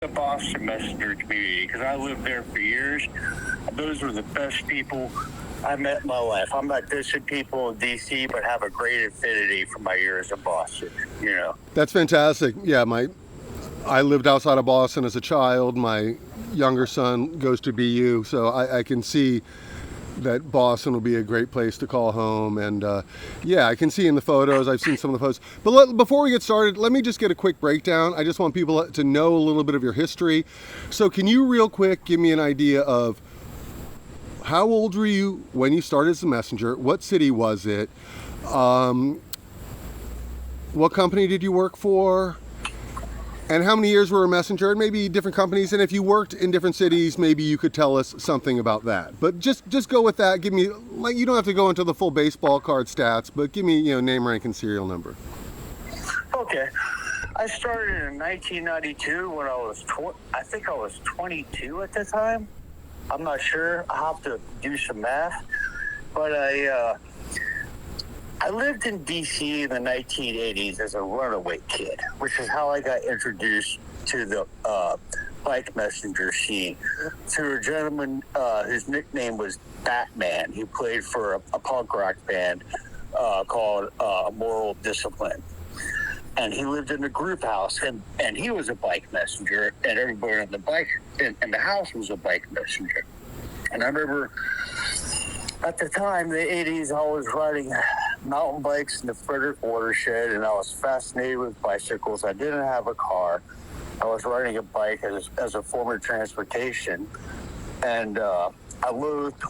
the Boston Messenger community because I lived there for years. Those were the best people I met in my life. I'm not dissing people in D.C., but have a great affinity for my years in Boston, you know. That's fantastic. Yeah, I lived outside of Boston as a child. My younger son goes to BU, so I can see that Boston will be a great place to call home. And yeah, I can see in the photos, I've seen some of the photos. But before we get started, let me just get a quick breakdown. I just want people to know a little bit of your history. So can you real quick give me an idea of how old were you when you started as a messenger? What city was it? What company did you work for? And how many years were a messenger? And maybe different companies. And if you worked in different cities, maybe you could tell us something about that. But just go with that. Give me, like, you don't have to go into the full baseball card stats, but give me, name, rank, and serial number. Okay. I started in 1992 when I think I was 22 at the time. I'm not sure. I'll have to do some math. But I lived in D.C. in the 1980s as a runaway kid, which is how I got introduced to the bike messenger scene through a gentleman whose nickname was Batman. He played for a punk rock band called Moral Discipline. And he lived in a group house, and he was a bike messenger, and everybody in the in the house was a bike messenger. And I remember at the time, the 80s, I was riding mountain bikes in the Frederick watershed, and I was fascinated with bicycles. I didn't have a car. I was riding a bike as a form of transportation, and I loathed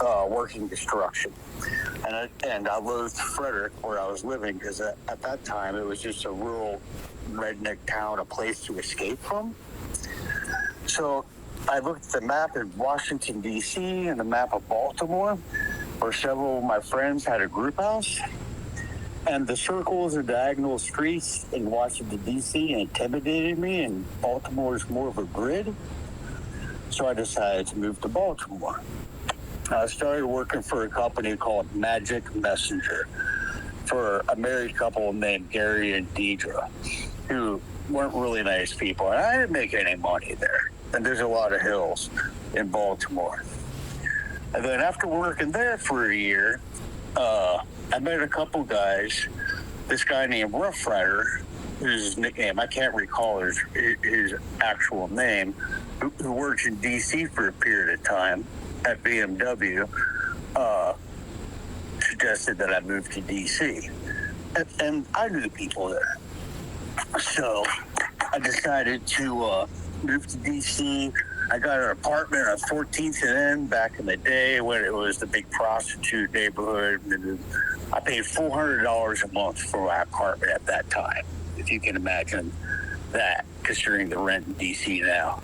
working construction. And I loathed Frederick, where I was living, because at that time, it was just a rural redneck town, a place to escape from. So I looked at the map of Washington, D.C., and the map of Baltimore, where several of my friends had a group house. And the circles and diagonal streets in Washington, D.C. intimidated me, and Baltimore is more of a grid. So I decided to move to Baltimore. I started working for a company called Magic Messenger for a married couple named Gary and Deidre, who weren't really nice people. And I didn't make any money there. And there's a lot of hills in Baltimore. And then after working there for a year, I met a couple guys. This guy named Rough Rider, whose nickname, I can't recall his actual name, who worked in D.C. for a period of time at BMW, suggested that I move to D.C. And I knew the people there. So I decided to move to D.C. I got an apartment on 14th and N back in the day when it was the big prostitute neighborhood. And I paid $400 a month for my apartment at that time, if you can imagine that, considering the rent in D.C. now.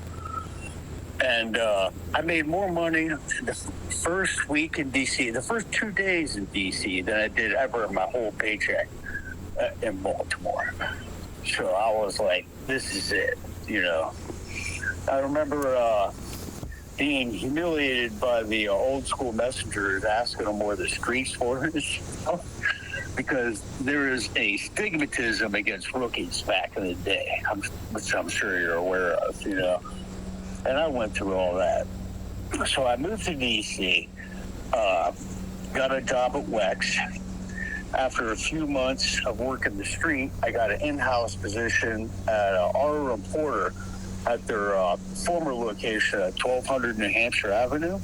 And I made more money the first week in D.C., the first 2 days in D.C. than I did ever in my whole paycheck in Baltimore. So I was like, this is it, I remember being humiliated by the old school messengers, asking them where the streets were because there is a stigmatism against rookies back in the day, which I'm sure you're aware of, And I went through all that. So I moved to D.C., got a job at Wex. After a few months of working the street, I got an in-house position at R. Porter at their former location at 1200 New Hampshire Avenue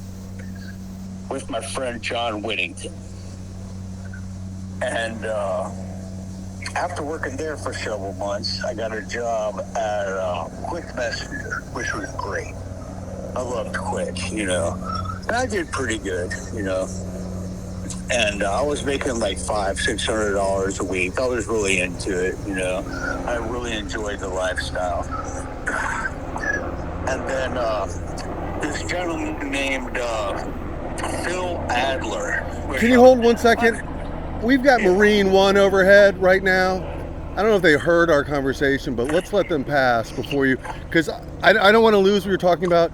with my friend John Whittington. And after working there for several months, I got a job at Quick Messenger, which was great. I loved Quick, And I did pretty good, And I was making like $500-600 a week. I was really into it, I really enjoyed the lifestyle. And then this gentleman named Phil Adler. Can you hold 1 second? We've got Marine One overhead right now. I don't know if they heard our conversation, but let's let them pass before you, because I don't want to lose what you're talking about.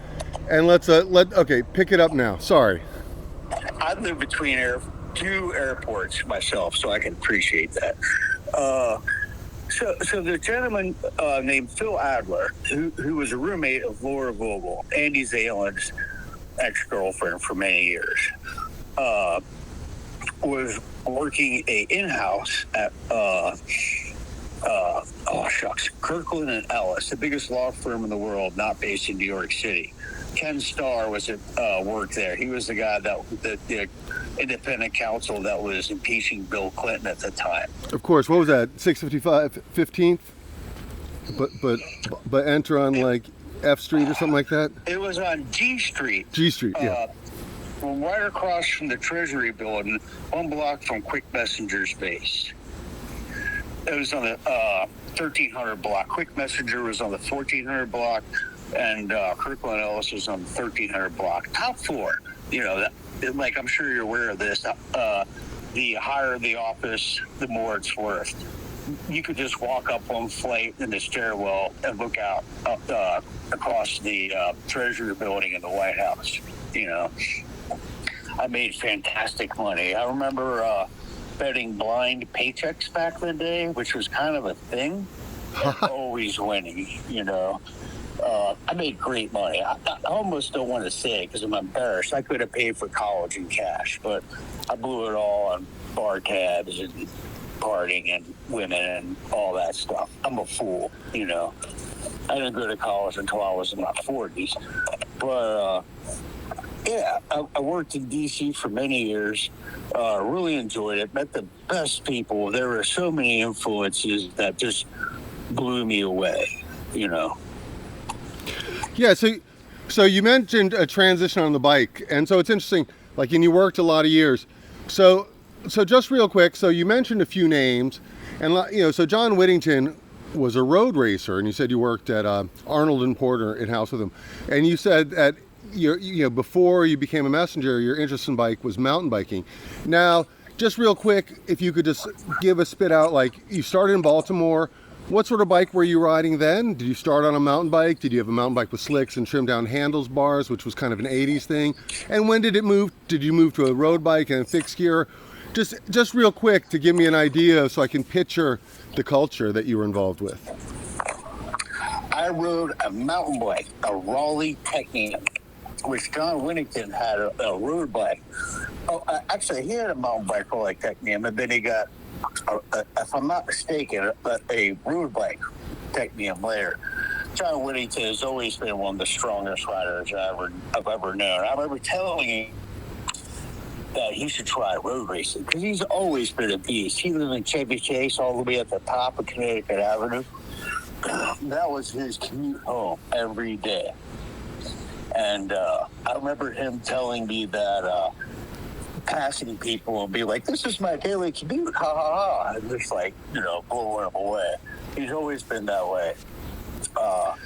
And okay, pick it up now. Sorry. I live between two airports myself, so I can appreciate that. So the gentleman named Phil Adler, who was a roommate of Laura Vogel, Andy Zalan's ex-girlfriend for many years, was working a in-house at Kirkland and Ellis, the biggest law firm in the world, not based in New York City. Ken Starr was at work there. He was the guy the independent counsel that was impeaching Bill Clinton at the time. Of course. What was that? 655 15th. But enter on like F Street or something like that. It was on G Street. G Street. Yeah. Right across from the Treasury Building, 1 block from Quick Messenger's base. It was on the 1300 block. Quick Messenger was on the 1400 block, and Kirkland Ellis was on the 1300 block. Top floor. You know, like I'm sure you're aware of this. The higher the office, the more it's worth. You could just walk up one flight in the stairwell and look out across the Treasury Building in the White House. You know, I made fantastic money. I remember betting blind paychecks back in the day, which was kind of a thing. Always winning, you know. I made great money. I almost don't want to say it because I'm embarrassed. I could have paid for college in cash, but I blew it all on bar tabs and partying and women and all that stuff. I'm a fool, you know. I didn't go to college until I was in my 40s. But, yeah, I worked in D.C. for many years. Really enjoyed it. Met the best people. There were so many influences that just blew me away, you know. Yeah, so you mentioned a transition on the bike, and so it's interesting, like, and you worked a lot of years. So just real quick, so you mentioned a few names, and, you know, so John Whittington was a road racer, and you said you worked at Arnold and Porter in-house with him, and you said that, you know, before you became a messenger, your interest in bike was mountain biking. Now, just real quick, if you could just give a spit out, like, you started in Baltimore. What sort of bike were you riding then? Did you start on a mountain bike? Did you have a mountain bike with slicks and trimmed down handles bars, which was kind of an 80s thing? And when did it move? Did you move to a road bike and a fixed gear? Just real quick to give me an idea so I can picture the culture that you were involved with. I rode a mountain bike, a Raleigh Technium, which John Whittington had a road bike. Oh, actually, he had a mountain bike like Technium, and then he got, if I'm not mistaken, a road bike Technium later. John Whittington has always been one of the strongest riders I've ever known. I remember telling him that he should try road racing because he's always been a beast. He lived in Chevy Chase all the way at the top of Connecticut Avenue. That was his commute home every day. And I remember him telling me that passing people and be like, "This is my daily commute, ha ha ha," and just like, you know, blowing them away. He's always been that way.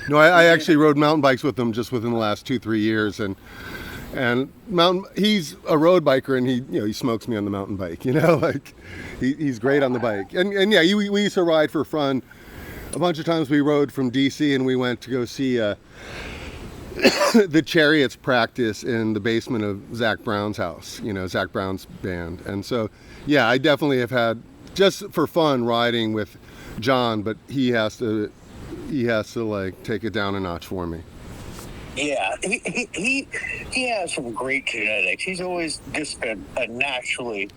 No, I actually rode mountain bikes with him just within the last 2-3 years, and he's a road biker, and he smokes me on the mountain bike, you know, like he's great on the bike, and yeah, we used to ride for fun. A bunch of times we rode from DC and we went to go see the Chariots practice in the basement of Zach Brown's house, you know, Zach Brown's band. And so, yeah, I definitely have had, just for fun, riding with John, but he has to like take it down a notch for me. Yeah, he has some great genetics. He's always just been a naturally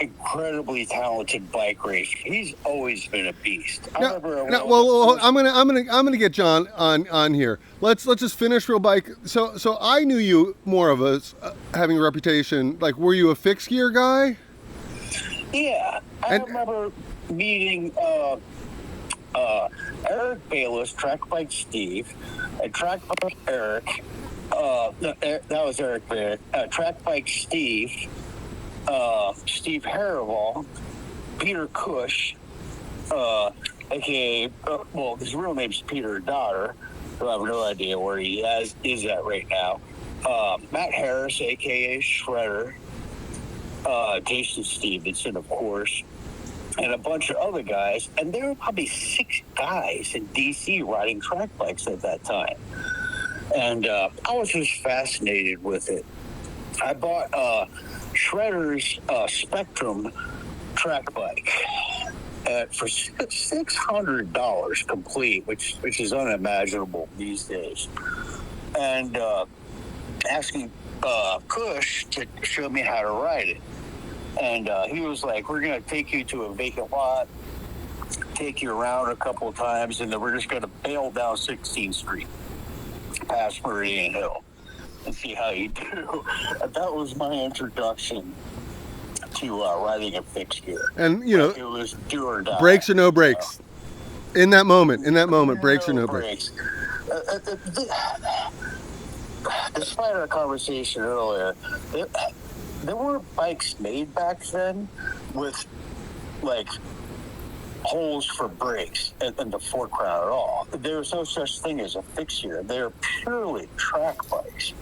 incredibly talented bike racer. He's always been a beast. I'm gonna get John on here. Let's just finish real bike. So I knew you more of us having a reputation. Like, were you a fixed gear guy? Yeah, I remember meeting Eric Bayless, Track Bike Steve, and Track Bike Eric. That was Eric Bayless. Track Bike Steve. Steve Harival, Peter Cush, aka, well, his real name's Peter Dotter, who I have no idea where he is at right now. Matt Harris, aka Shredder, Jason Stevenson, of course, and a bunch of other guys. And there were probably 6 guys in DC riding track bikes at that time. And I was just fascinated with it. I bought Shredder's Spectrum track bike, for $600 complete, which is unimaginable these days, and asking Kush to show me how to ride it. And he was like, "We're going to take you to a vacant lot, take you around a couple of times, and then we're just going to bail down 16th Street, past Meridian Hill, and see how you do." And that was my introduction to riding a fixed gear. And it was do or die. Brakes or no brakes. In that moment, brakes or no brakes. Despite our conversation earlier, there weren't bikes made back then with like holes for brakes in the foreground at all. There was no such thing as a fixed gear. They're purely track bikes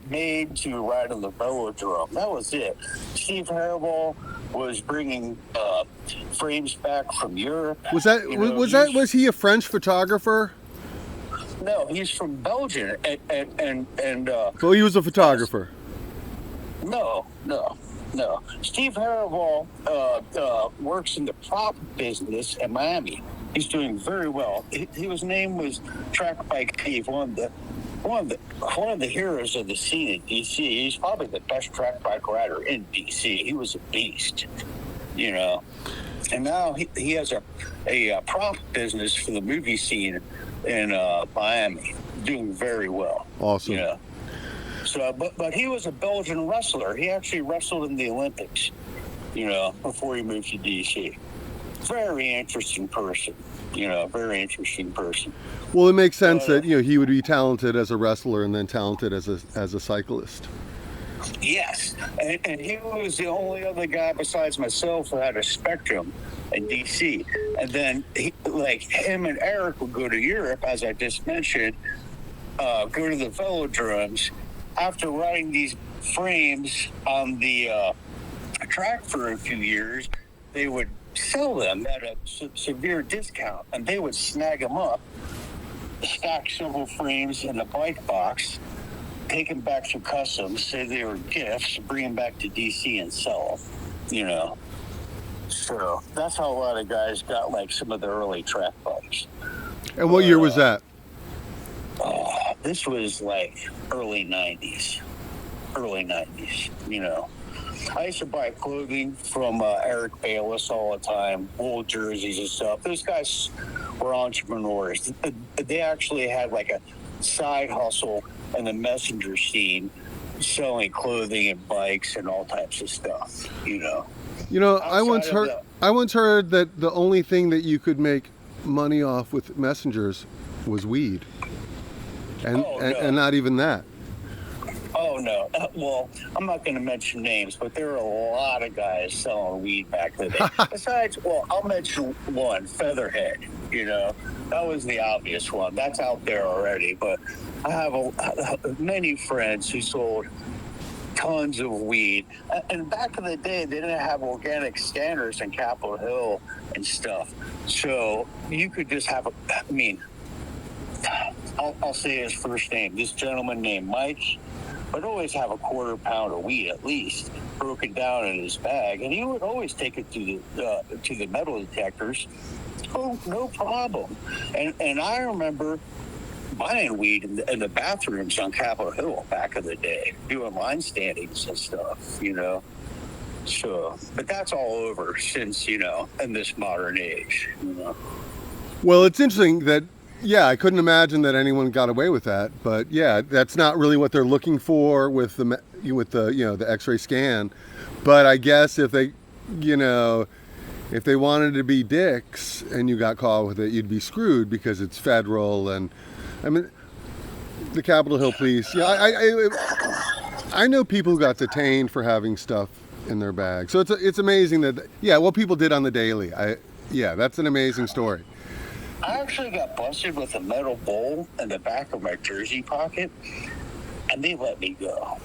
made to ride on the velodrome. That was it. Steve Haribo was bringing frames back from Europe. Was he a French photographer? No, he's from Belgium, and so he was a photographer. No. Steve Haribo works in the prop business in Miami. He's doing very well. His name was Track Bike Steve, one of the heroes of the scene in DC. He's probably the best track bike rider in DC. He was a beast, And now he has a prop business for the movie scene in Miami, doing very well. Awesome. So, but he was a Belgian wrestler. He actually wrestled in the Olympics, before he moved to DC. Very interesting person. Very interesting person. Well, it makes sense that he would be talented as a wrestler and then talented as a cyclist. Yes, and he was the only other guy besides myself who had a Spectrum in DC. And then him and Eric would go to Europe, as I just mentioned, go to the velodromes. After riding these frames on the track for a few years, they would sell them at a severe discount, and they would snag them up, stack several frames in a bike box, take them back to customs, say they were gifts, bring them back to DC and sell them, So that's how a lot of guys got some of the early track bikes. And what year was that? This was early 90s. I used to buy clothing from Eric Bayless all the time, wool jerseys and stuff. Those guys were entrepreneurs. They actually had a side hustle in the messenger scene, selling clothing and bikes and all types of stuff, I once heard that the only thing that you could make money off with messengers was weed. And not even that. Oh, no. Well, I'm not going to mention names, but there were a lot of guys selling weed back then. Besides, I'll mention one, Featherhead. That was the obvious one. That's out there already. But I have many friends who sold tons of weed. And back in the day, they didn't have organic standards in Capitol Hill and stuff. So you could just have I'll say his first name. This gentleman named Mike would always have a quarter pound of weed at least broken down in his bag, and he would always take it to the metal detectors. Oh, no problem. And I remember buying weed in the bathrooms on Capitol Hill back in the day, doing line standings and stuff, So, but that's all over since, in this modern age, Well, it's interesting that, I couldn't imagine that anyone got away with that, but that's not really what they're looking for with the X-ray scan. But I guess if they wanted to be dicks and you got caught with it, you'd be screwed because it's federal. And the Capitol Hill police. I know people who got detained for having stuff in their bag. So it's amazing that what people did on the daily. That's an amazing story. I actually got busted with a metal bowl in the back of my jersey pocket, and they let me go.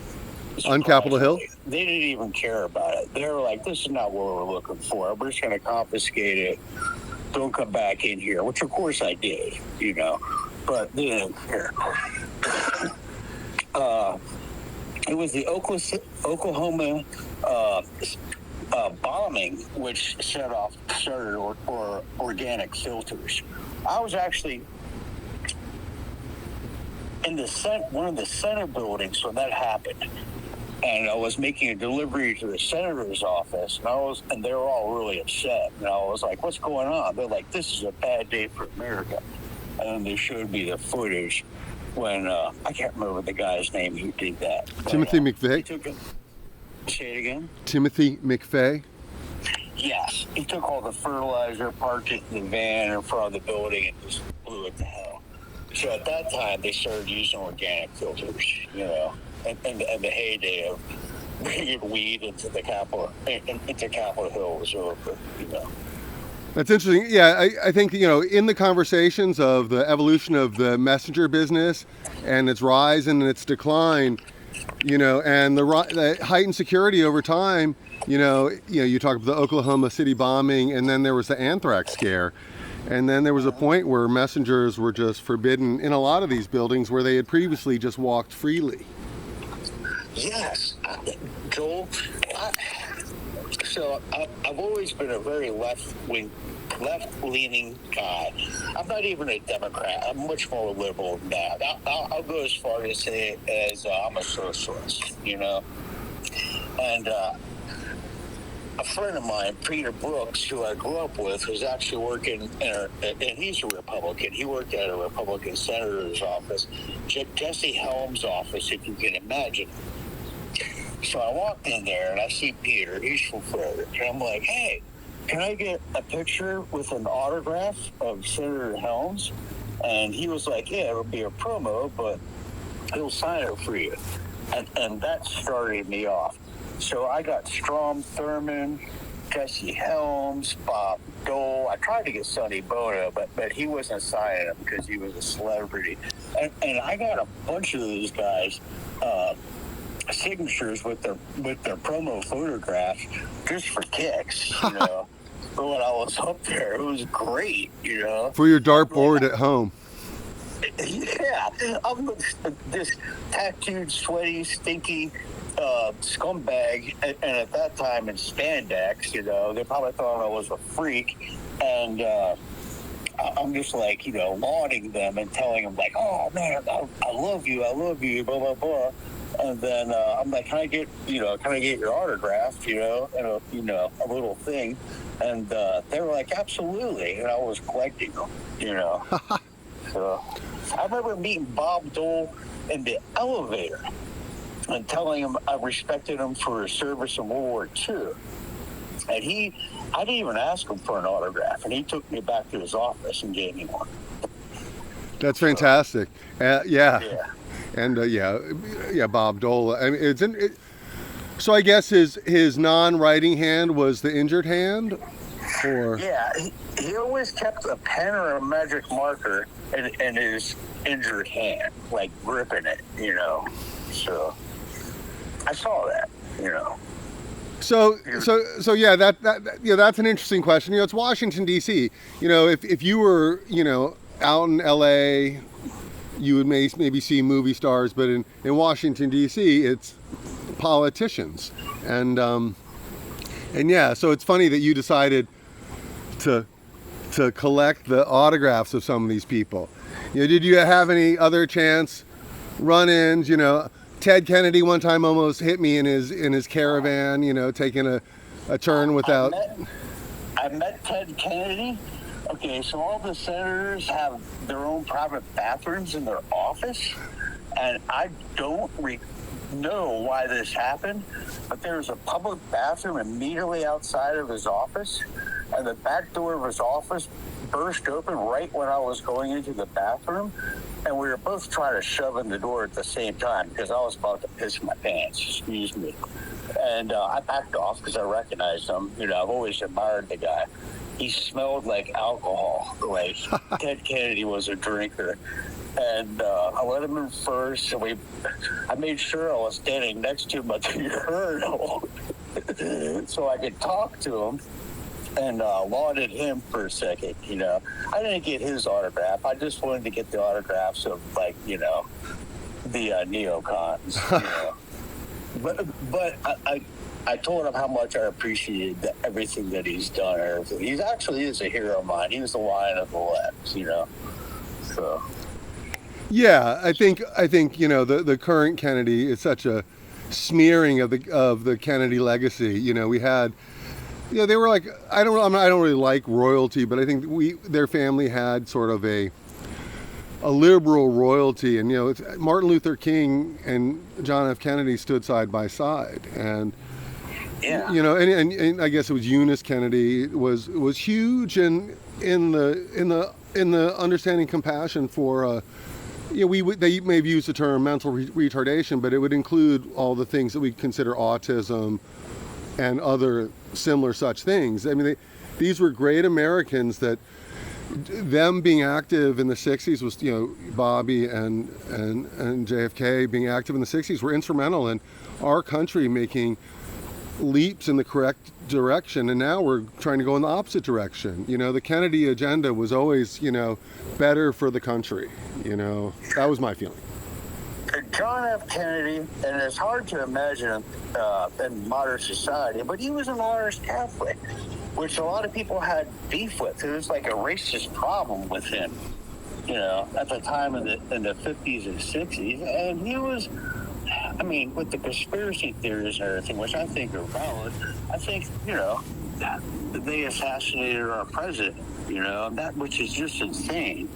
On Capitol Hill? They didn't even care about it. They were like, this is not what we're looking for. We're just going to confiscate it. Don't come back in here, which of course I did, but they didn't care. It was the Oklahoma bombing, which started organic filters. I was actually in one of the Senate buildings when that happened, and I was making a delivery to the senator's office, and they were all really upset. And I was like, "What's going on?" They're like, "This is a bad day for America." And then they showed me the footage when I can't remember the guy's name who did that. Timothy McVeigh. Say it again. Timothy McVeigh. Yes, he took all the fertilizer, parked it in the van in front of the building, and just blew it to hell. So at that time, they started using organic filters, and the heyday of bringing weed into Capitol Hill was over, That's interesting. Yeah, I think, in the conversations of the evolution of the messenger business and its rise and its decline, and the heightened security over time, you talk about the Oklahoma City bombing, and then there was the anthrax scare. And then there was a point where messengers were just forbidden in a lot of these buildings where they had previously just walked freely. Yes, Joel. I've always been a very left-leaning guy. I'm not even a Democrat. I'm much more liberal than that. I'll go as far to say as I'm a socialist, And a friend of mine, Peter Brooks, who I grew up with, was actually working and he's a Republican. He worked at a Republican senator's office, Jesse Helms' office, if you can imagine. So I walked in there and I see Peter. He's from Florida, and I'm like, "Hey, can I get a picture with an autograph of Senator Helms?" And he was like, "Yeah, it'll be a promo, but he'll sign it for you." And that started me off. So I got Strom Thurmond, Jesse Helms, Bob Dole. I tried to get Sonny Bono, but he wasn't signing them because he was a celebrity. And I got a bunch of those guys signatures with their promo photographs just for kicks, But when I was up there, it was great, For your dartboard at home. Yeah, I'm this tattooed, sweaty, stinky scumbag, and at that time in spandex, they probably thought I was a freak, and I'm just like, lauding them and telling them like, "Oh man, I love you, blah blah blah," and then I'm like, "Can I get your autograph, and a little thing," and they were like, "Absolutely," and I was collecting them, So I remember meeting Bob Dole in the elevator and telling him I respected him for his service in World War II. And I didn't even ask him for an autograph, and he took me back to his office and gave me one. That's fantastic. Yeah. Yeah. And Bob Dole. I mean, so I guess his non-writing hand was the injured hand, or yeah, he always kept a pen or a magic marker in his injured hand, like gripping it, So I saw that, So yeah, that's an interesting question. It's Washington D.C. If you were out in L.A., you would maybe see movie stars, but in Washington D.C. it's politicians, and yeah. So it's funny that you decided to collect the autographs of some of these people. Did you have any other chance run-ins? Ted Kennedy one time almost hit me in his caravan, taking a turn without. I met Ted Kennedy. Okay, so all the senators have their own private bathrooms in their office, and I don't know why this happened, but there was a public bathroom immediately outside of his office, and the back door of his office burst open right when I was going into the bathroom, and we were both trying to shove in the door at the same time because I was about to piss my pants, excuse me. And I backed off because I recognized him. I've always admired the guy. He smelled like alcohol. Like Ted Kennedy was a drinker. And I let him in first, and I made sure I was standing next to him at the urinal so I could talk to him, and lauded him for a second. I didn't get his autograph. I just wanted to get the autographs of, like, the neocons. But I told him how much I appreciated everything that he's done. And everything. He's actually is a hero of mine. He was the lion of the left, you know. So. Yeah, I think the current Kennedy is such a smearing of the Kennedy legacy. We had, they were like, I don't really like royalty, but I think their family had sort of a liberal royalty, and Martin Luther King and John F. Kennedy stood side by side, and yeah, and I guess it was Eunice Kennedy was huge in the understanding compassion for. They may have used the term mental retardation, but it would include all the things that we consider autism and other similar such things. I mean, these were great Americans that them being active in the 60s was, Bobby and JFK being active in the 60s were instrumental in our country making leaps in the correct direction, and now we're trying to go in the opposite direction. The Kennedy agenda was always, better for the country. That was my feeling. John F. Kennedy, and it's hard to imagine in modern society, but he was an Irish Catholic, which a lot of people had beef with. It was like a racist problem with him, at the time in the 50s and 60s, and he was. I mean, with the conspiracy theories and everything, which I think are valid, I think, they assassinated our president, that which is just insane.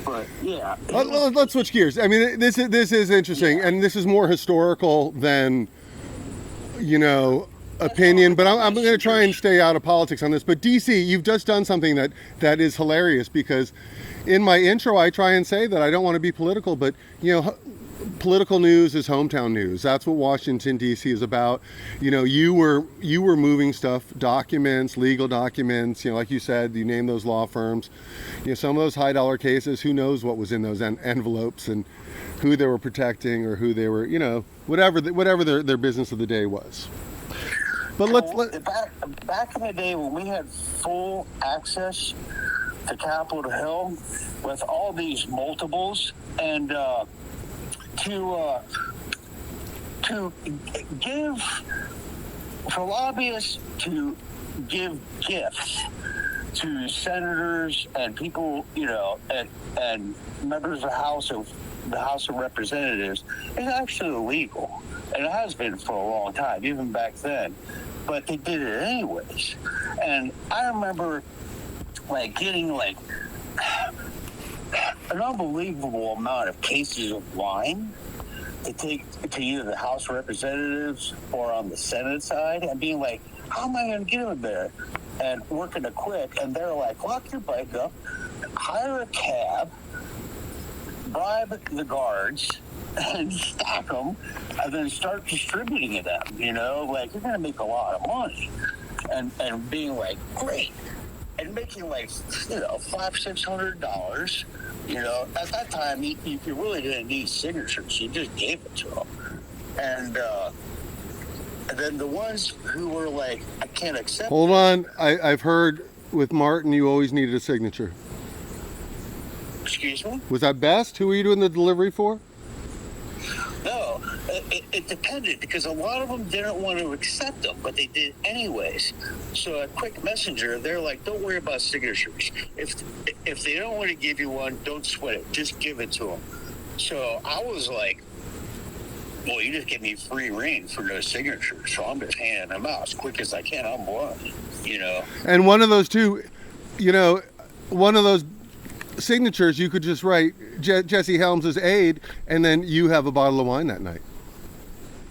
But, yeah. Let's switch gears. I mean, this is interesting, and this is more historical than, opinion, but I'm going to try and stay out of politics on this. But, DC, you've just done something that is hilarious, because in my intro, I try and say that I don't want to be political, but, political news is hometown news. That's what Washington, D.C. is about. You were moving stuff, documents, legal documents, like you said, you named those law firms. Some of those high dollar cases, who knows what was in those envelopes and who they were protecting or who they were, whatever their business of the day was. But back in the day when we had full access to Capitol Hill with all these multiples and to give for lobbyists to give gifts to senators and people, and members of the House of Representatives is actually illegal, and it has been for a long time, even back then. But they did it anyways, and I remember getting an unbelievable amount of cases of wine to take to either the House of Representatives or on the Senate side, and being like, how am I going to get them there? And working it quick, and they're like, lock your bike up, hire a cab, bribe the guards, and stack them, and then start distributing it them. You're going to make a lot of money, and being like, great. And making $500-600, at that time you really didn't need signatures. You just gave it to them, and then the ones who were like, I can't accept. Hold on, I've heard with Martin you always needed a signature. Excuse me? Was that Best? Who were you doing the delivery for? No, it depended, because a lot of them didn't want to accept them, but they did anyways. So at Quick Messenger, they're like, don't worry about signatures. If they don't want to give you one, don't sweat it. Just give it to them. So I was like, well, you just give me free reign for no signatures, so I'm just handing them out as quick as I can. I'm blind, And one of those two, one of those signatures, you could just write Jesse Helms' aide, and then you have a bottle of wine that night.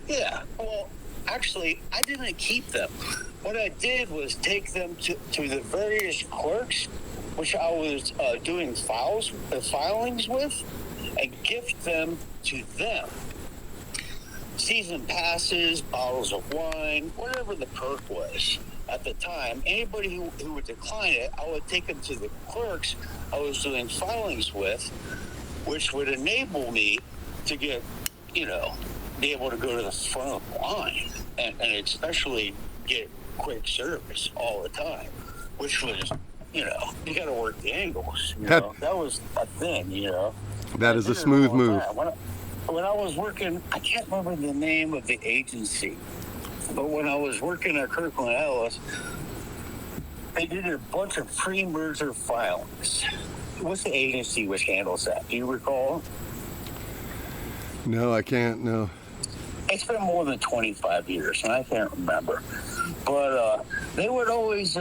Yeah, well, actually, I didn't keep them. What I did was take them to the various clerks, which I was doing filings with, and gift them to them. Season passes, bottles of wine, whatever the perk was at the time. Anybody who would decline it, I would take them to the clerks I was doing filings with, which would enable me to get, be able to go to the front of the line and especially get quick service all the time, which was, you got to work the angles. That was a thing, That is a smooth move. When I was working, I can't remember the name of the agency, But when I was working at Kirkland Ellis, they did a bunch of pre-merger filings. What's the agency which handles that? Do you recall? No, I can't. No. It's been more than 25 years, and I can't remember. But they would always,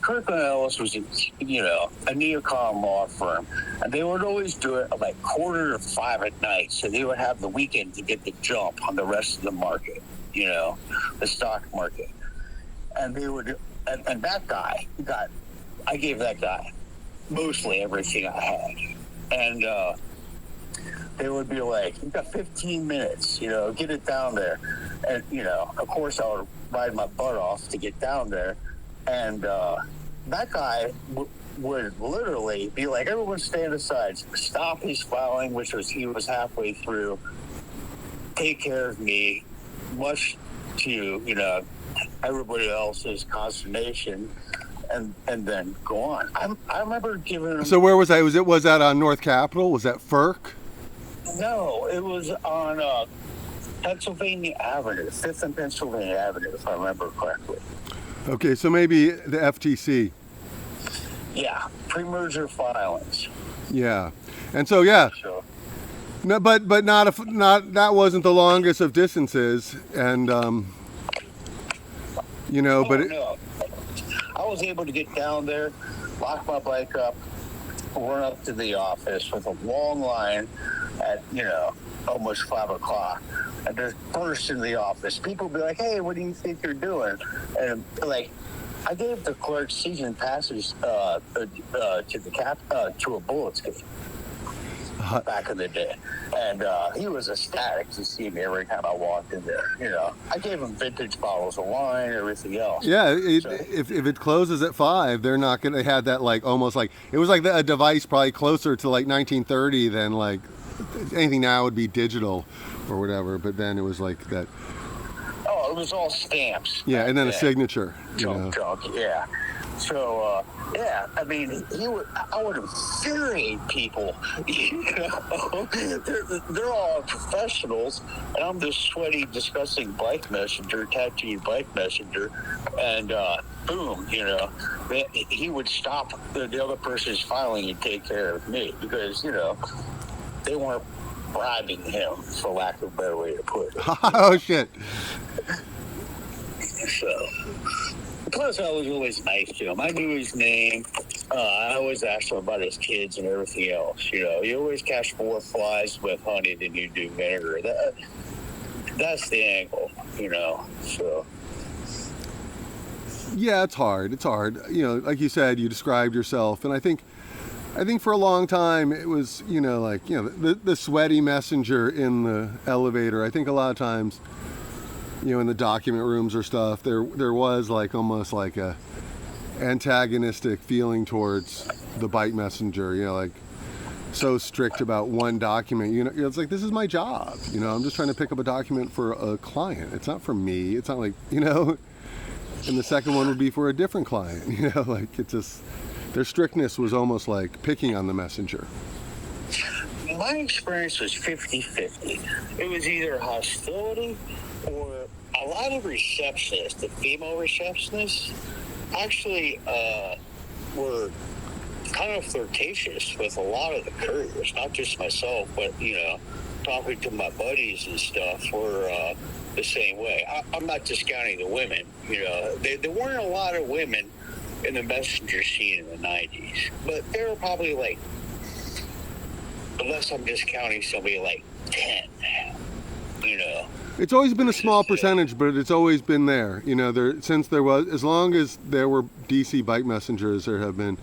Kirkland Ellis was, a neocon law firm, and they would always do it at like 4:45 at night, so they would have the weekend to get the jump on the rest of the market, the stock market. And they would, and that guy I gave that guy mostly everything I had. And they would be like, "You got 15 minutes, get it down there." And, of course I would ride my butt off to get down there. And that guy would literally be like, "Everyone stand aside, stop his filing," which was, he was halfway through, take care of me, much to, everybody else's consternation, and then go on. I remember giving him... So where was that? Was that on North Capitol? Was that FERC? No, it was on Pennsylvania Avenue, 5th and Pennsylvania Avenue, if I remember correctly. Okay, so maybe the FTC. Yeah, pre-merger filings. Yeah, and so yeah, So, no, but not that wasn't the longest of distances, and no. I was able to get down there, lock my bike up, run up to the office with a long line at, almost 5 o'clock, and just burst into the office. People would be like, "Hey, what do you think you're doing?" And like, I gave the clerk season passes to a Bullets game back in the day, and he was ecstatic to see me every time I walked in there. I gave him vintage bottles of wine, everything else. yeah, if it closes at 5, they're not gonna have that, like, almost like it was like a device probably closer to like 1930 than like anything now would be digital or whatever. But then it was like that. Oh, it was all stamps. Yeah, and then a signature. Junk, yeah. So, yeah, I mean, I would infuriate people. They're all professionals, and I'm this sweaty, disgusting bike messenger, tattooed bike messenger, and boom, he would stop the other person's filing and take care of me because, they weren't bribing him, for lack of a better way to put it. Oh shit. So, plus I was always nice to him. I knew his name. I always asked him about his kids and everything else. You always catch more flies with honey than you do vinegar. That's the angle, so. Yeah, it's hard. Like you said, you described yourself, and I think for a long time it was, the sweaty messenger in the elevator. I think a lot of times, in the document rooms or stuff, there was like almost like a antagonistic feeling towards the bike messenger, like so strict about one document. It's like, this is my job. I'm just trying to pick up a document for a client. It's not for me. It's not like, and the second one would be for a different client, like it just, their strictness was almost like picking on the messenger. My experience was 50-50. It was either hostility or a lot of receptionists, the female receptionists, actually were kind of flirtatious with a lot of the couriers, not just myself, but, talking to my buddies and stuff were the same way. I'm not discounting the women, there weren't a lot of women in the messenger scene in the 90s, but there were probably like, unless I'm discounting somebody, like 10, It's always been a small percentage, but it's always been there. As long as there were DC bike messengers, there have been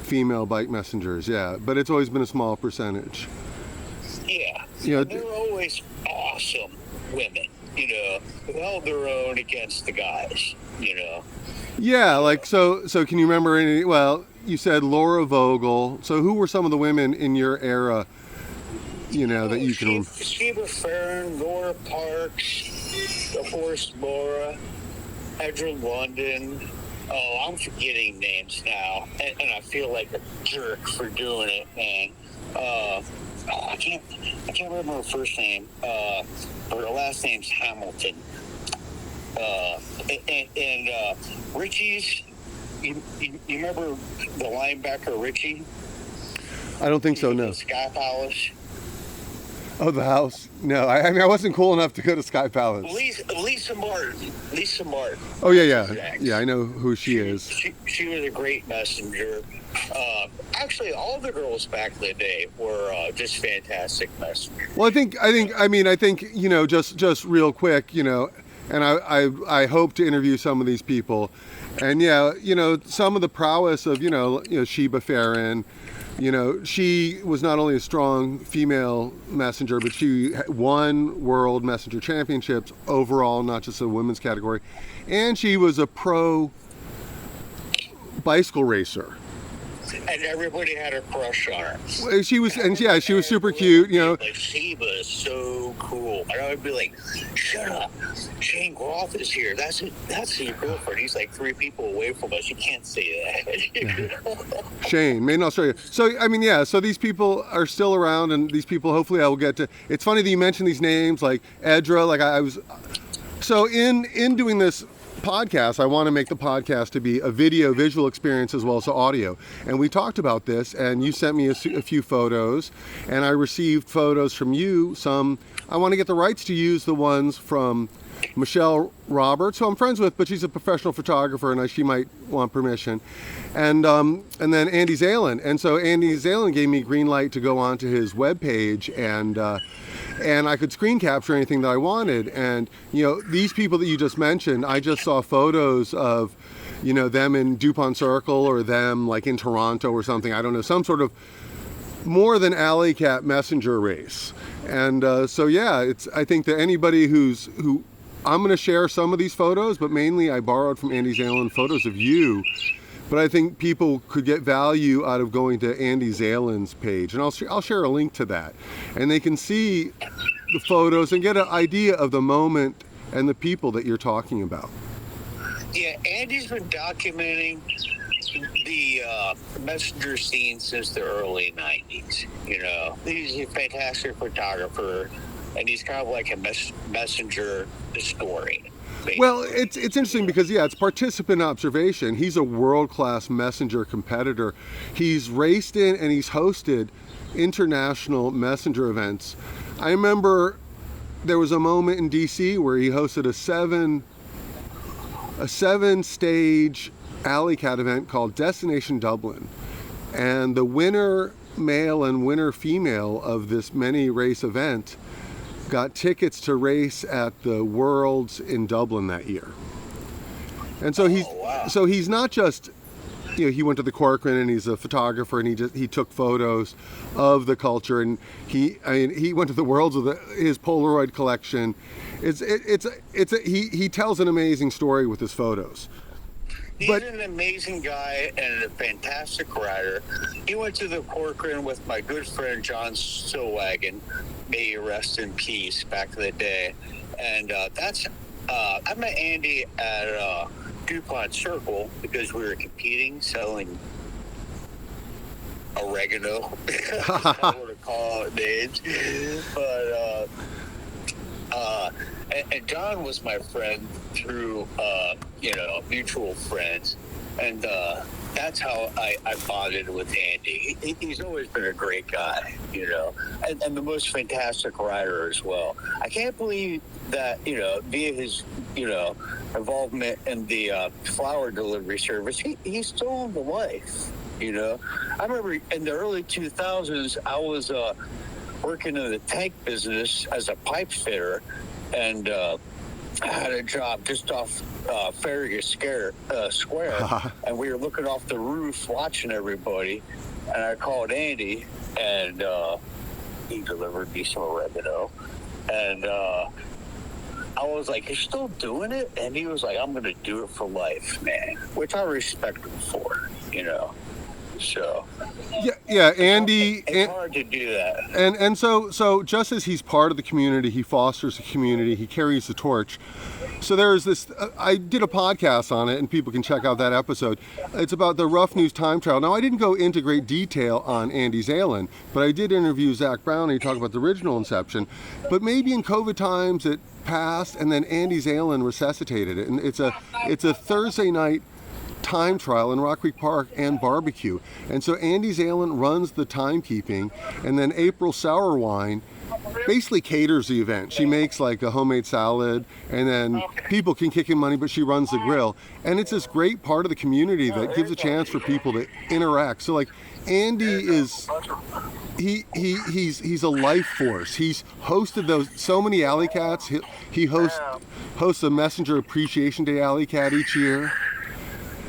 female bike messengers, yeah, but it's always been a small percentage. Yeah, they were always awesome women, who held their own against the guys, Yeah, like, so can you remember any, well, you said Laura Vogel, so who were some of the women in your era, that you can... Sheba Farron, Laura Parks, of course, Laura, Edra London. Oh, I'm forgetting names now, and I feel like a jerk for doing it, man. I can't remember her first name, but her last name's Hamilton. And Richie's. You remember the linebacker Richie? I don't think so. No. Sky Palace. Oh, the house. No, I mean I wasn't cool enough to go to Sky Palace. Lisa Martin. Lisa Martin. Oh yeah. I know who she is. She was a great messenger. Actually, all the girls back in the day were just fantastic messengers. Well, I think just real quick, and I hope to interview some of these people, and some of the prowess of Sheba Farron. She was not only a strong female messenger, but she won World Messenger Championships overall, not just the women's category. And she was a pro bicycle racer. And everybody had a crush on her. She was super cute, Like, Sheba is so cool. And I would be like, shut up. Shane Groff is here. That's your girlfriend. He's like 3 people away from us. You can't say that. Shane, made in Australia. So, so these people are still around, and these people, hopefully I will get to. It's funny that you mentioned these names, like Edra, like I was. So in doing this podcast, I want to make the podcast to be a visual experience as well as audio. And we talked about this, and you sent me a few photos, and I received photos from you. Some, I want to get the rights to use the ones from Michelle Roberts, who I'm friends with, but she's a professional photographer, and she might want permission. And then Andy Zalan. And so Andy Zalan gave me green light to go onto his webpage, and I could screen capture anything that I wanted. And, these people that you just mentioned, I just saw photos of, them in DuPont Circle, or them like in Toronto or something. I don't know, some sort of more than alley cat messenger race. And I think that anybody who I'm going to share some of these photos, but mainly I borrowed from Andy Zalan photos of you. But I think people could get value out of going to Andy Zalan's page, and I'll share a link to that, and they can see the photos and get an idea of the moment and the people that you're talking about. Yeah, Andy's been documenting the messenger scene since the early 90s. He's a fantastic photographer, and he's kind of like a messenger historian. Well, it's interesting because, it's participant observation. He's a world-class messenger competitor. He's raced in and he's hosted international messenger events. I remember there was a moment in DC where he hosted a 7-stage alley cat event called Destination Dublin. And the winner male and winner female of this many race event got tickets to race at the Worlds in Dublin that year. And so he's not just, he went to the Corcoran, and he's a photographer, and he took photos of the culture, and he went to the Worlds with his Polaroid collection. He tells an amazing story with his photos. He's an amazing guy and a fantastic rider. He went to the Corcoran with my good friend John Stillwagon. May he rest in peace, back in the day. And I met Andy at DuPont Circle because we were competing, selling oregano. I would call it names. But and John was my friend through mutual friends, and that's how I bonded with Andy. He's always been a great guy, and the most fantastic rider as well. I can't believe that via his involvement in the flower delivery service, he's still on the life. I remember in the early 2000s, I was working in the tank business as a pipe fitter, and I had a job just off Farragut Square, and we were looking off the roof watching everybody, and I called Andy, and he delivered me some oregano, and I was like, "You're still doing it?" And he was like, "I'm going to do it for life, man," which I respect him for, So Andy. It's hard to do that. And so just as he's part of the community, he fosters the community, he carries the torch. So there's this. I did a podcast on it, and people can check out that episode. It's about the Rough News time trial. Now, I didn't go into great detail on Andy Zalan, but I did interview Zach Brown, and he talked about the original inception. But maybe in COVID times, passed, and then Andy Zalan resuscitated it. And it's a Thursday night time trial in Rock Creek Park and barbecue. And so Andy Zalan runs the timekeeping, and then April Sourwine basically caters the event. She makes like a homemade salad, and then people can kick in money, but she runs the grill. And it's this great part of the community that gives a chance for people to interact. So like Andy is, he's a life force. He's hosted so many Alley Cats. He hosts a Messenger Appreciation Day Alley Cat each year.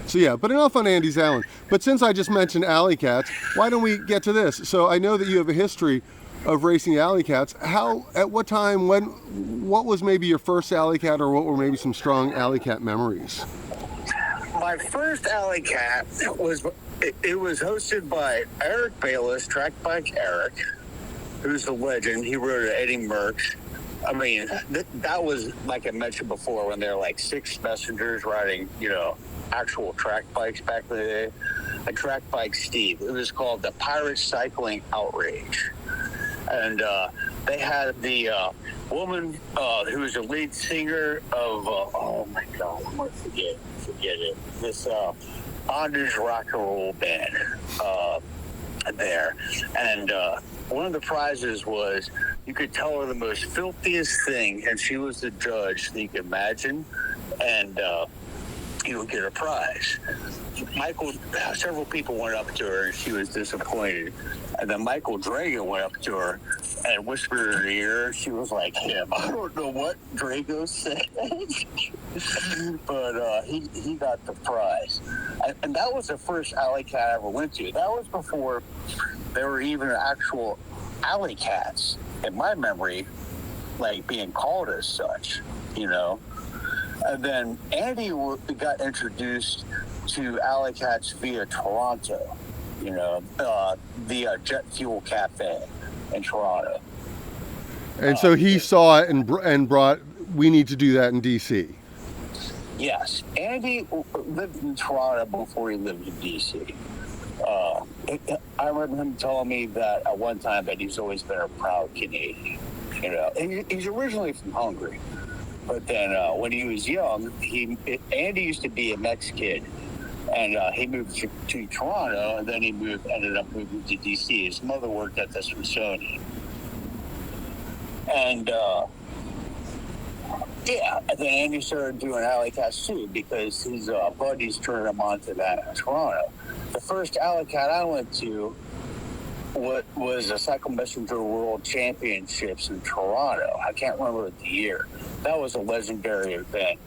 So yeah, but enough on Andy Zalan. But since I just mentioned Alley Cats, why don't we get to this? So I know that you have a history of racing Alley Cats. At what time, what was maybe your first Alley Cat, or what were maybe some strong Alley Cat memories? My first Alley Cat was hosted by Eric Bayless, Track Bike Eric, who's a legend. He rode at Eddie Merckx. I mean, that was, like I mentioned before, when there were like 6 messengers riding, actual track bikes back in the day. A track bike Steve. It was called the Pirate Cycling Outrage. And they had the woman who was the lead singer of, oh my God, I'm going to forget it. This bondage rock and roll band there. And one of the prizes was you could tell her the most filthiest thing, and she was the judge that you could imagine, and you would get a prize. Several people went up to her, and she was disappointed. And then Michael Drago went up to her and whispered in her ear. She was like him. I don't know what Drago said, but he got the prize. And that was the first Alley Cat I ever went to. That was before there were even actual Alley Cats, in my memory, like being called as such, And then Andy got introduced to Alley Cats via Toronto, the Jet Fuel Cafe in Toronto. And so he saw it and brought, we need to do that in DC. Yes. Andy lived in Toronto before he lived in DC. I remember him telling me that at one time that he's always been a proud Canadian. He's originally from Hungary. But then when he was young, Andy used to be a Mex kid, and he moved to Toronto, and then he ended up moving to DC. His mother worked at the Smithsonian, and and then Andy started doing Alley Cats too, because his buddies turned him on to that in Toronto. The first Alley Cat I went to was the Cycle Messenger World Championships in Toronto. I can't remember the year. That was a legendary event.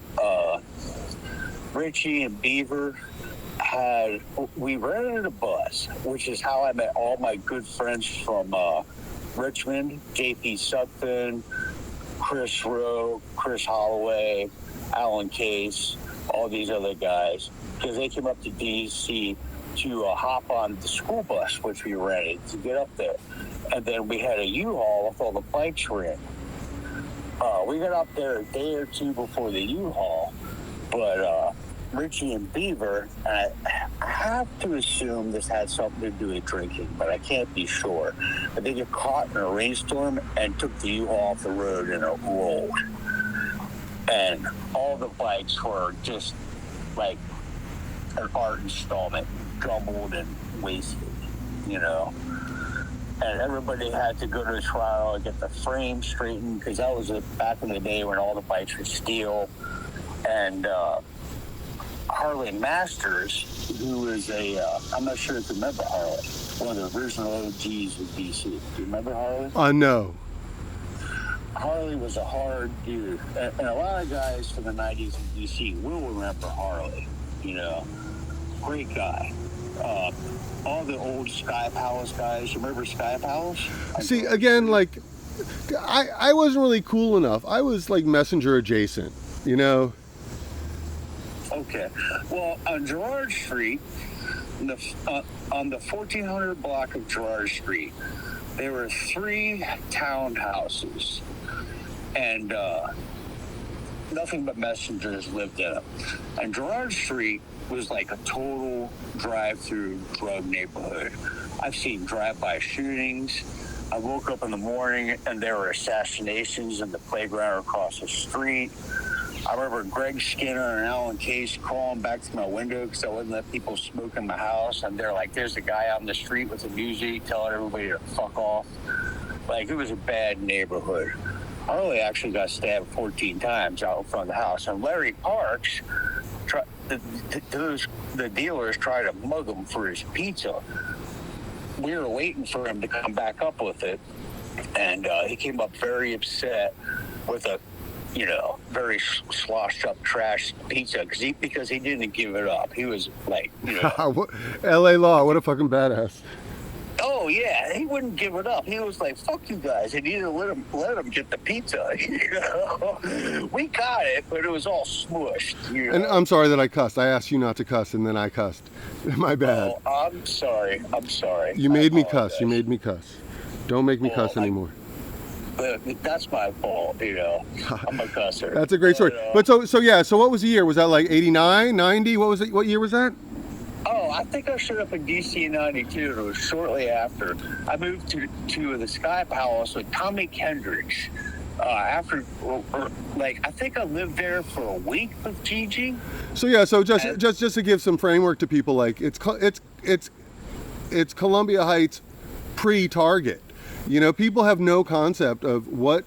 Richie and Beaver we rented a bus, which is how I met all my good friends from Richmond, JP Sutphin, Chris Rowe, Chris Holloway, Alan Case, all these other guys, because they came up to DC to hop on the school bus, which we rented, to get up there. And then we had a U-Haul with all the bikes were in. We got up there a day or two before the U-Haul, but Richie and Beaver, I have to assume this had something to do with drinking, but I can't be sure. But they get caught in a rainstorm and took the U-Haul off the road, and it rolled. And all the bikes were just like an art installment, jumbled and wasted, And everybody had to go to the trial and get the frame straightened, because that was back in the day when all the bikes were steel. And Harley Masters, who is I'm not sure if you remember Harley, one of the original OGs of DC. Do you remember Harley? No. Harley was a hard dude. And a lot of guys from the 90s in DC will remember Harley, Great guy. All the old Sky Palace guys, remember Sky Palace? See, again, like, I wasn't really cool enough. I was like Messenger adjacent, Okay. Well, on Gerrard Street, on the 1400 block of Gerrard Street, there were 3 townhouses, and nothing but messengers lived in them. And Gerrard Street was like a total drive-through drug neighborhood. I've seen drive-by shootings. I woke up in the morning and there were assassinations in the playground across the street. I remember Greg Skinner and Alan Case crawling back to my window because I wouldn't let people smoke in my house. And they're like, there's a guy out in the street with a music telling everybody to fuck off. Like, it was a bad neighborhood. I really actually got stabbed 14 times out in front of the house. And Larry Parks, the dealers tried to mug him for his pizza. We were waiting for him to come back up with it. And he came up very upset with a, very sloshed up trash pizza because he didn't give it up. He was like, L.A. Law, what a fucking badass. Oh yeah, he wouldn't give it up. He was like, "Fuck you guys," and he didn't let him get the pizza. We got it, but it was all smushed. And I'm sorry that I cussed. I asked you not to cuss, and then I cussed. My bad. Oh, I'm sorry. You made me cuss. You made me cuss. Don't make me cuss anymore. That's my fault, I'm a cusser. That's a great story. But so what was the year? Was that like 89, 90? What was it? What year was that? Oh, I think I showed up in DC in 92. It was shortly after. I moved to the Sky Palace with Tommy Kendricks. I think I lived there for a week with Gigi. So just to give some framework to people, like it's Columbia Heights pre-Target. People have no concept of what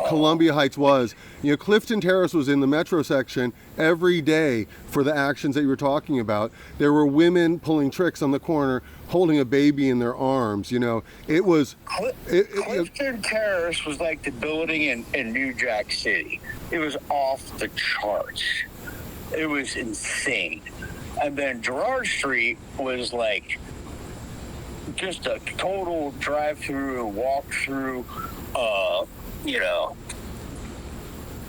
Columbia Heights was. Clifton Terrace was in the metro section every day for the actions that you were talking about. There were women pulling tricks on the corner, holding a baby in their arms. It was... Clifton Terrace was like the building in New Jack City. It was off the charts. It was insane. And then Girard Street was like just a total drive-through, walk-through,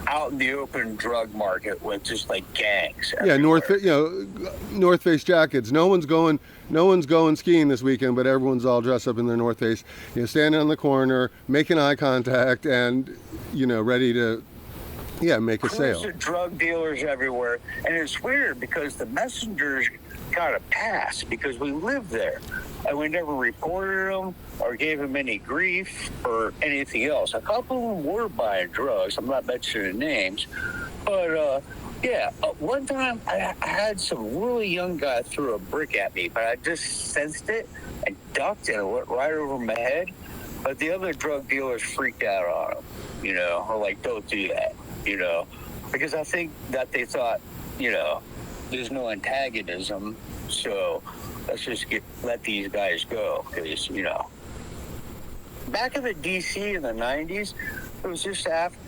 out in the open drug market with just like gangs everywhere. North Face jackets. No one's going skiing this weekend, but everyone's all dressed up in their North Face. Standing on the corner, making eye contact, and ready to make a sale. Drug dealers everywhere, and it's weird because the messengers got a pass because we lived there, and we never reported them or gave them any grief or anything else. A couple of them were buying drugs. I'm not mentioning names, but one time I had some really young guy throw a brick at me, but I just sensed it and ducked, and it went right over my head. But the other drug dealers freaked out on him, or like, don't do that, because I think that they thought, there's no antagonism, so let's just let these guys go. Because, back in the DC in the 90s, it was just after,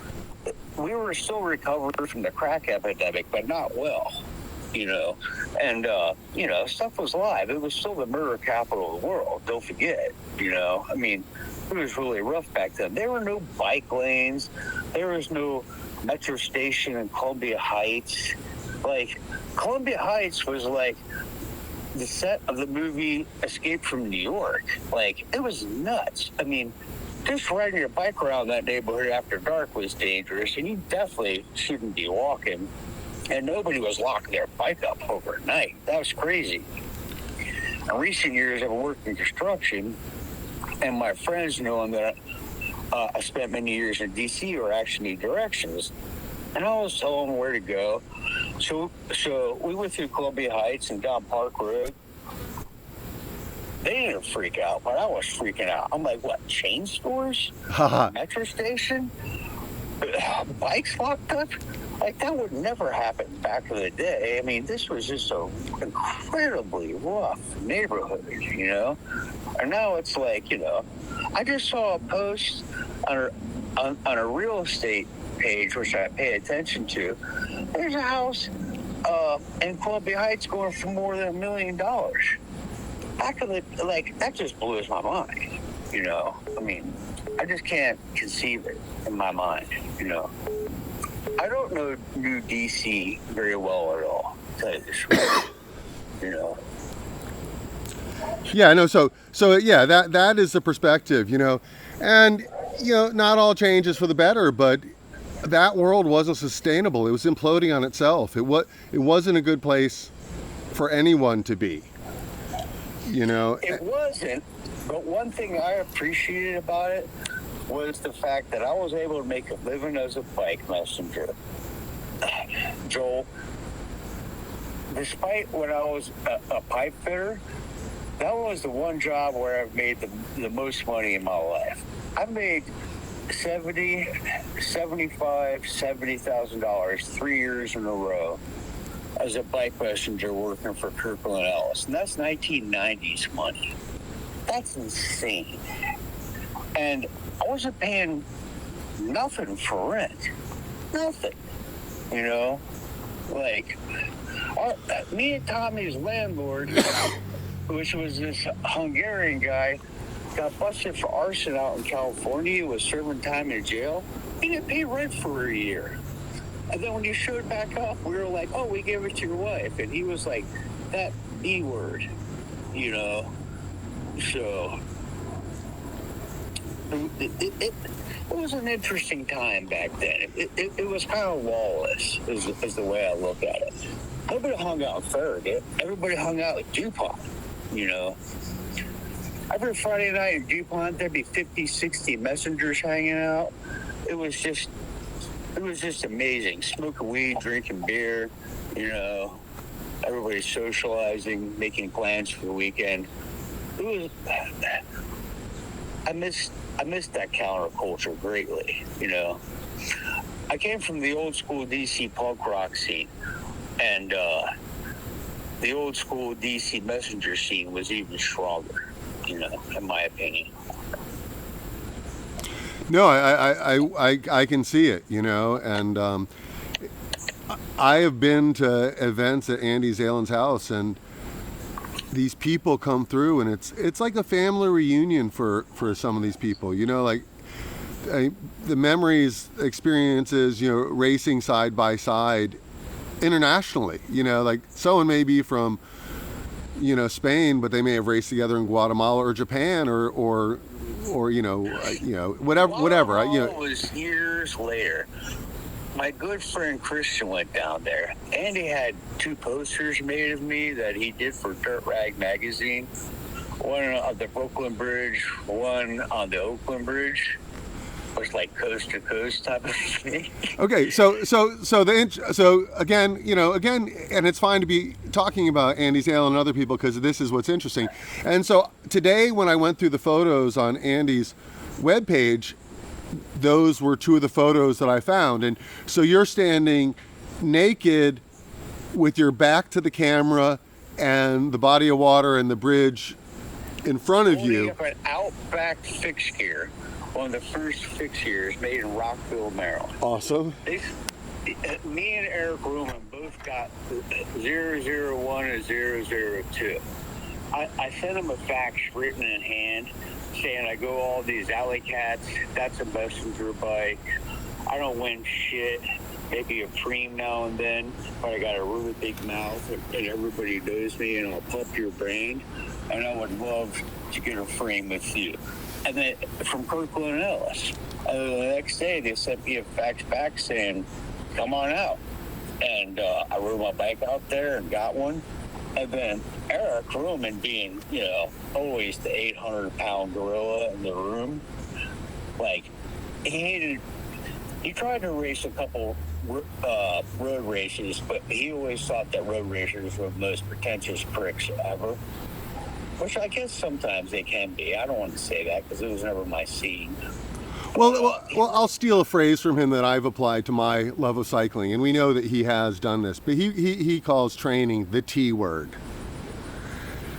we were still recovering from the crack epidemic, but not well, and, stuff was live. It was still the murder capital of the world, don't forget, it was really rough back then. There were no bike lanes. There was no metro station in Columbia Heights. Like, Columbia Heights was like the set of the movie Escape from New York. Like, it was nuts. Just riding your bike around that neighborhood after dark was dangerous, and you definitely shouldn't be walking. And nobody was locking their bike up overnight. That was crazy. In recent years, I've worked in construction, and my friends knowing that I spent many years in D.C. or actually need directions, and I always tell them where to go. So we went through Columbia Heights and down Park Road. They didn't freak out, but I was freaking out. I'm like, what, chain stores? Metro station? Bikes locked up? Like, that would never happen back in the day. This was just an incredibly rough neighborhood, And now it's like, I just saw a post on a real estate page, which I pay attention to. There's a house in Columbia Heights going for more than $1 million. Back in the, that just blows my mind, I just can't conceive it in my mind, I don't know New DC very well at all, to tell you the truth, Yeah, no, so that is the perspective, and not all change is for the better, but that world wasn't sustainable. It was imploding on itself. It wasn't a good place for anyone to be. you know. It wasn't, but one thing I appreciated about it was the fact that I was able to make a living as a bike messenger. Joel, despite when I was a pipe fitter, that was the one job where I've made the most money in my life. I made $70,000 3 years in a row as a bike messenger working for Kirkland Ellis. And that's 1990s money. That's insane. And I wasn't paying nothing for rent. Nothing. You know? Like, me and Tommy's landlord, which was this Hungarian guy, got busted for arson out in California. He was serving time in jail. He didn't pay rent for a year. And then when he showed back up, we were like, oh, we gave it to your wife. And he was like, that B word, you know? So it was an interesting time back then. It was kind of lawless, is the way I look at it. Nobody hung out in Farragut. Everybody hung out at DuPont, you know? Every Friday night in DuPont, there'd be 50, 60 messengers hanging out. It was just amazing. Smoking weed, drinking beer, you know, everybody socializing, making plans for the weekend. It was, I missed that counterculture greatly, you know. I came from the old school DC punk rock scene, and the old school DC messenger scene was even stronger, you know, in my opinion. No, I can see it, you know, and I have been to events at Andy Zalan's house, and these people come through, and it's like a family reunion for some of these people, you know, like the memories, experiences, you know, racing side by side internationally, you know, like someone may be from, you know, Spain, but they may have raced together in Guatemala or Japan or you know, whatever. You know, it was years later. My good friend Christian went down there. Andy had 2 posters made of me that he did for Dirt Rag magazine. One on the Brooklyn Bridge, one on the Oakland Bridge. It was like coast to coast type of thing. Okay, so again, you know, and it's fine to be talking about Andy Zalen and other people because this is what's interesting. And so today, when I went through the photos on Andy's webpage, those were 2 of the photos that I found. And so you're standing naked with your back to the camera and the body of water and the bridge in front of you. Up an Outback fixed gear. One of the first fixed gears made in Rockville, Maryland. Awesome. Me and Eric Ruman both got 001 and 002. I sent him a fax written in hand saying I go all these alley cats. That's a messenger bike. I don't win shit. Maybe a preem now and then, but I got a really big mouth and everybody knows me, and I'll pump your brand. And I would love to get a frame with you. And then from Kirkland Ellis. And the next day they sent me a fax back saying, come on out. And I rode my bike out there and got one. And then Eric Ruman, being, you know, always the 800-pound gorilla in the room, like, he tried to race a couple road races, but he always thought that road racers were the most pretentious pricks ever. Which I guess sometimes they can be. I don't want to say that because it was never my scene. Well, I'll steal a phrase from him that I've applied to my love of cycling, and we know that he has done this. But he calls training the T word.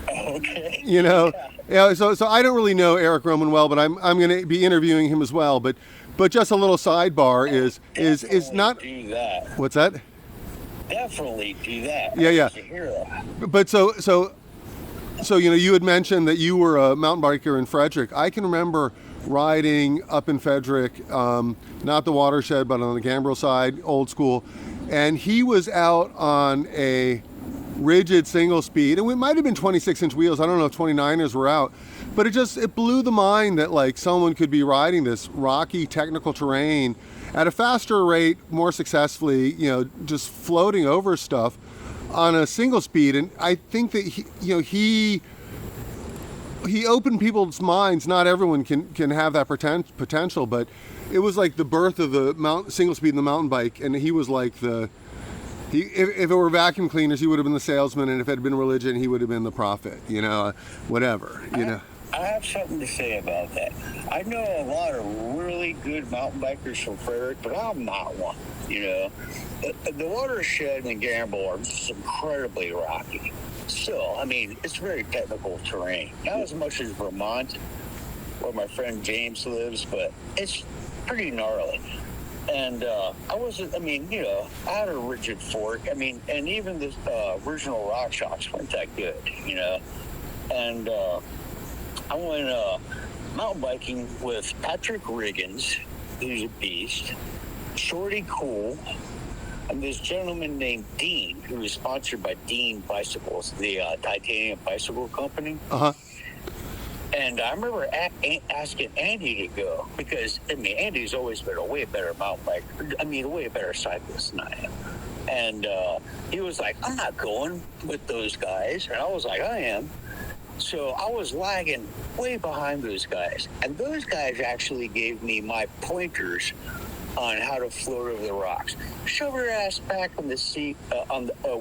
Okay. You know, yeah. So I don't really know Eric Ruman well, but I'm going to be interviewing him as well. But just a little sidebar is not. Do that. What's that? Definitely do that. Yeah. To hear that. But so you know, you had mentioned that you were a mountain biker in Frederick. I can remember riding up in Frederick, not the watershed, but on the Gambrel side, old school, and he was out on a rigid single speed, and it might have been 26-inch wheels. I don't know if 29ers were out, but it blew the mind that like someone could be riding this rocky technical terrain at a faster rate, more successfully, you know, just floating over stuff on a single speed. And I think that he he opened people's minds. Not everyone can have that potential, but it was like the birth of the single speed and the mountain bike, and he was like if it were vacuum cleaners, he would have been the salesman, and if it had been religion, he would have been the prophet, whatever, I have something to say about that. I know a lot of really good mountain bikers from Frederick, but I'm not one, The watershed and Gamble are just incredibly rocky. Still, I mean, it's very technical terrain. Not as much as Vermont, where my friend James lives, but it's pretty gnarly. And I had a rigid fork. I mean, and even the original rock shops weren't that good, And I went mountain biking with Patrick Riggins, who's a beast, Shorty Cool, and this gentleman named Dean, who is sponsored by Dean Bicycles, the titanium bicycle company. Uh-huh. And I remember asking Andy to go because, Andy's always been a way better mountain biker. A way better cyclist than I am. And he was like, I'm not going with those guys. And I was like, I am. So I was lagging way behind those guys. And those guys actually gave me my pointers on how to float over the rocks. Shove your ass back on the seat,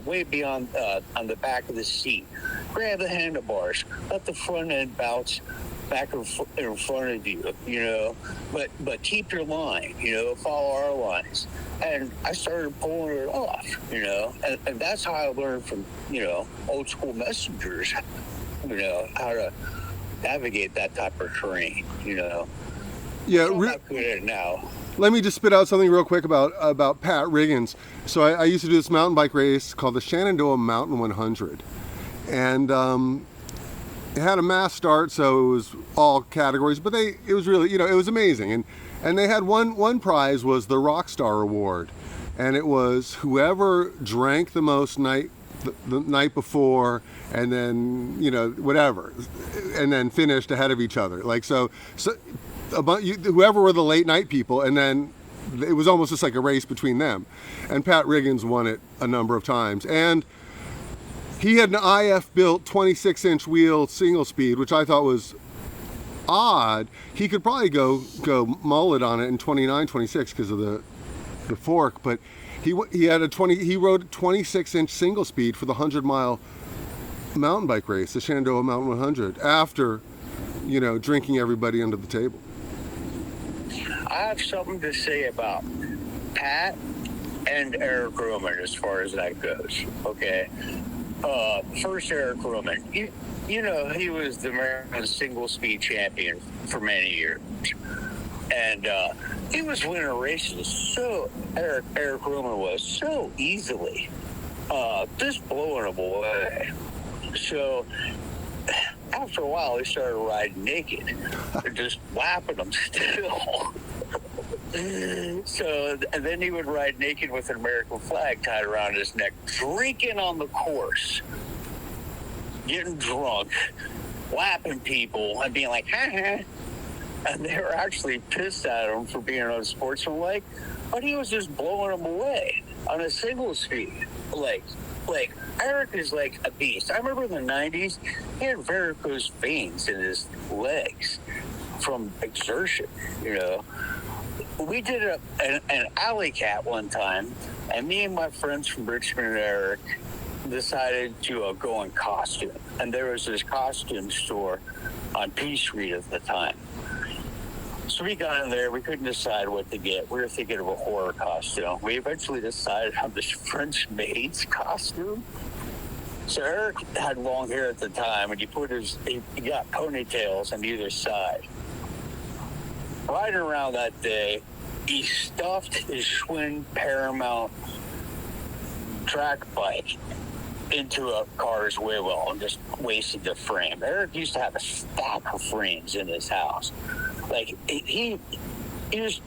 way beyond on the back of the seat. Grab the handlebars. Let the front end bounce back in front of you, But keep your line, follow our lines. And I started pulling it off, And that's how I learned from, old school messengers, how to navigate that type of terrain, Yeah, I'm not good at it now. Let me just spit out something real quick about Pat Riggins. So I used to do this mountain bike race called the Shenandoah Mountain 100. And it had a mass start, so it was all categories, but it was really, it was amazing. And they had one prize was the Rockstar Award. And it was whoever drank the most the night before, and then, whatever, and then finished ahead of each other. Whoever were the late night people, and then it was almost just like a race between them. And Pat Riggins won it a number of times. And he had an IF built 26-inch wheel single speed, which I thought was odd. He could probably go mullet on it in 29, 26 because of the fork, but he rode a 26-inch single speed for the 100-mile mountain bike race, the Shenandoah Mountain 100, after drinking everybody under the table. I have something to say about Pat and Eric Roman as far as that goes. Okay. First, Eric Roman. He was the American single speed champion for many years. And he was winning races Eric Roman was so easily, just blowing them away. So after a while, he started riding naked, just lapping them still. So, and then he would ride naked with an American flag tied around his neck, drinking on the course, getting drunk, lapping people, and being like, ha. And they were actually pissed at him for being unsportsmanlike, but he was just blowing them away on a single speed. Like Eric is like a beast. I remember in the 90s, he had varicose veins in his legs from exertion, We did an alley cat one time, and me and my friends from Richmond and Eric decided to go in costume. And there was this costume store on P Street at the time. So we got in there. We couldn't decide what to get. We were thinking of a horror costume. We eventually decided on this French maid's costume. So Eric had long hair at the time, and he got ponytails on either side. Riding around that day, he stuffed his Schwinn Paramount track bike into a car's wheel well and just wasted the frame. Eric used to have a stack of frames in his house. Like, he was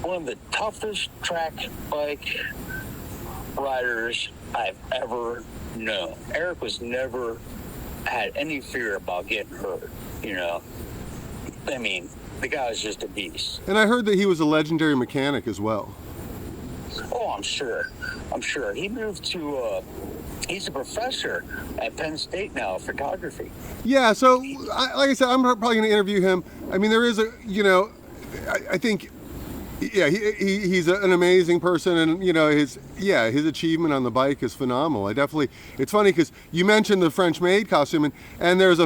one of the toughest track bike riders I've ever known. Eric was never had any fear about getting hurt, the guy was just a beast. And I heard that he was a legendary mechanic as well. Oh, I'm sure. He moved to He's a professor at Penn State now of photography. Yeah, so like I said, I'm probably going to interview him. I mean, there is a, I think, yeah, he's an amazing person, and his achievement on the bike is phenomenal. It's funny because you mentioned the French maid costume, and there was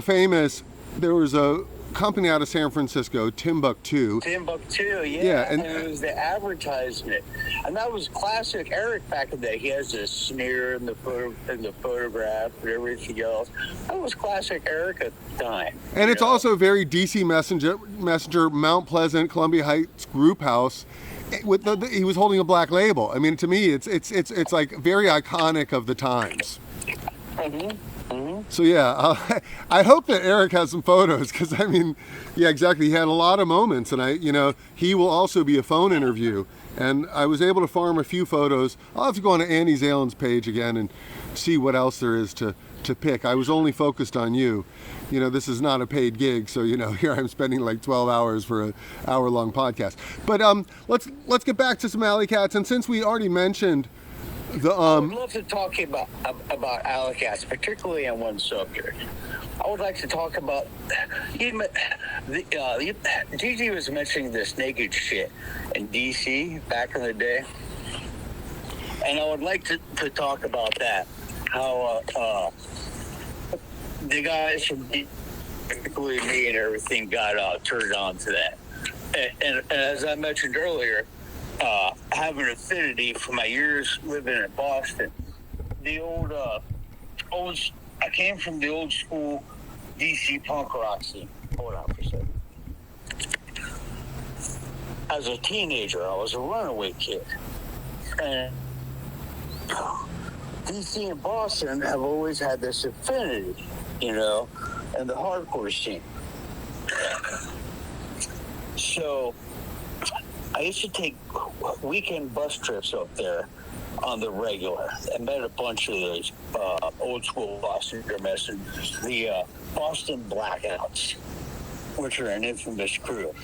a company out of San Francisco, Timbuktu. Timbuktu, yeah. Yeah, and it was the advertisement, and that was classic Eric back in the day. He has this sneer in the photograph and everything else. That was classic Eric at the time. And it's also very DC Messenger, Mount Pleasant, Columbia Heights group house. He was holding a black label. I mean, to me, it's like very iconic of the times. Mm-hmm. So yeah, I hope that Eric has some photos, because I mean, yeah, exactly. He had a lot of moments, and he will also be a phone interview. And I was able to farm a few photos. I'll have to go on to Andy Zalan's page again and see what else there is to pick. I was only focused on you. This is not a paid gig, so here I'm spending like 12 hours for an hour-long podcast. But let's get back to some alley cats. And since we already mentioned I would love to talk about alley cats, particularly on one subject. I would like to talk about Gigi was mentioning this naked shit in DC back in the day, and I would like to talk about that. How the guys from particularly me and everything got turned on to that, and as I mentioned earlier. Have an affinity for my years living in Boston. The I came from the old school DC punk rock scene. Hold on for a second. As a teenager, I was a runaway kid. And DC and Boston have always had this affinity, and the hardcore scene. So I used to take weekend bus trips up there on the regular. I met a bunch of those old school Boston messengers, the Boston Blackouts, which are an infamous crew.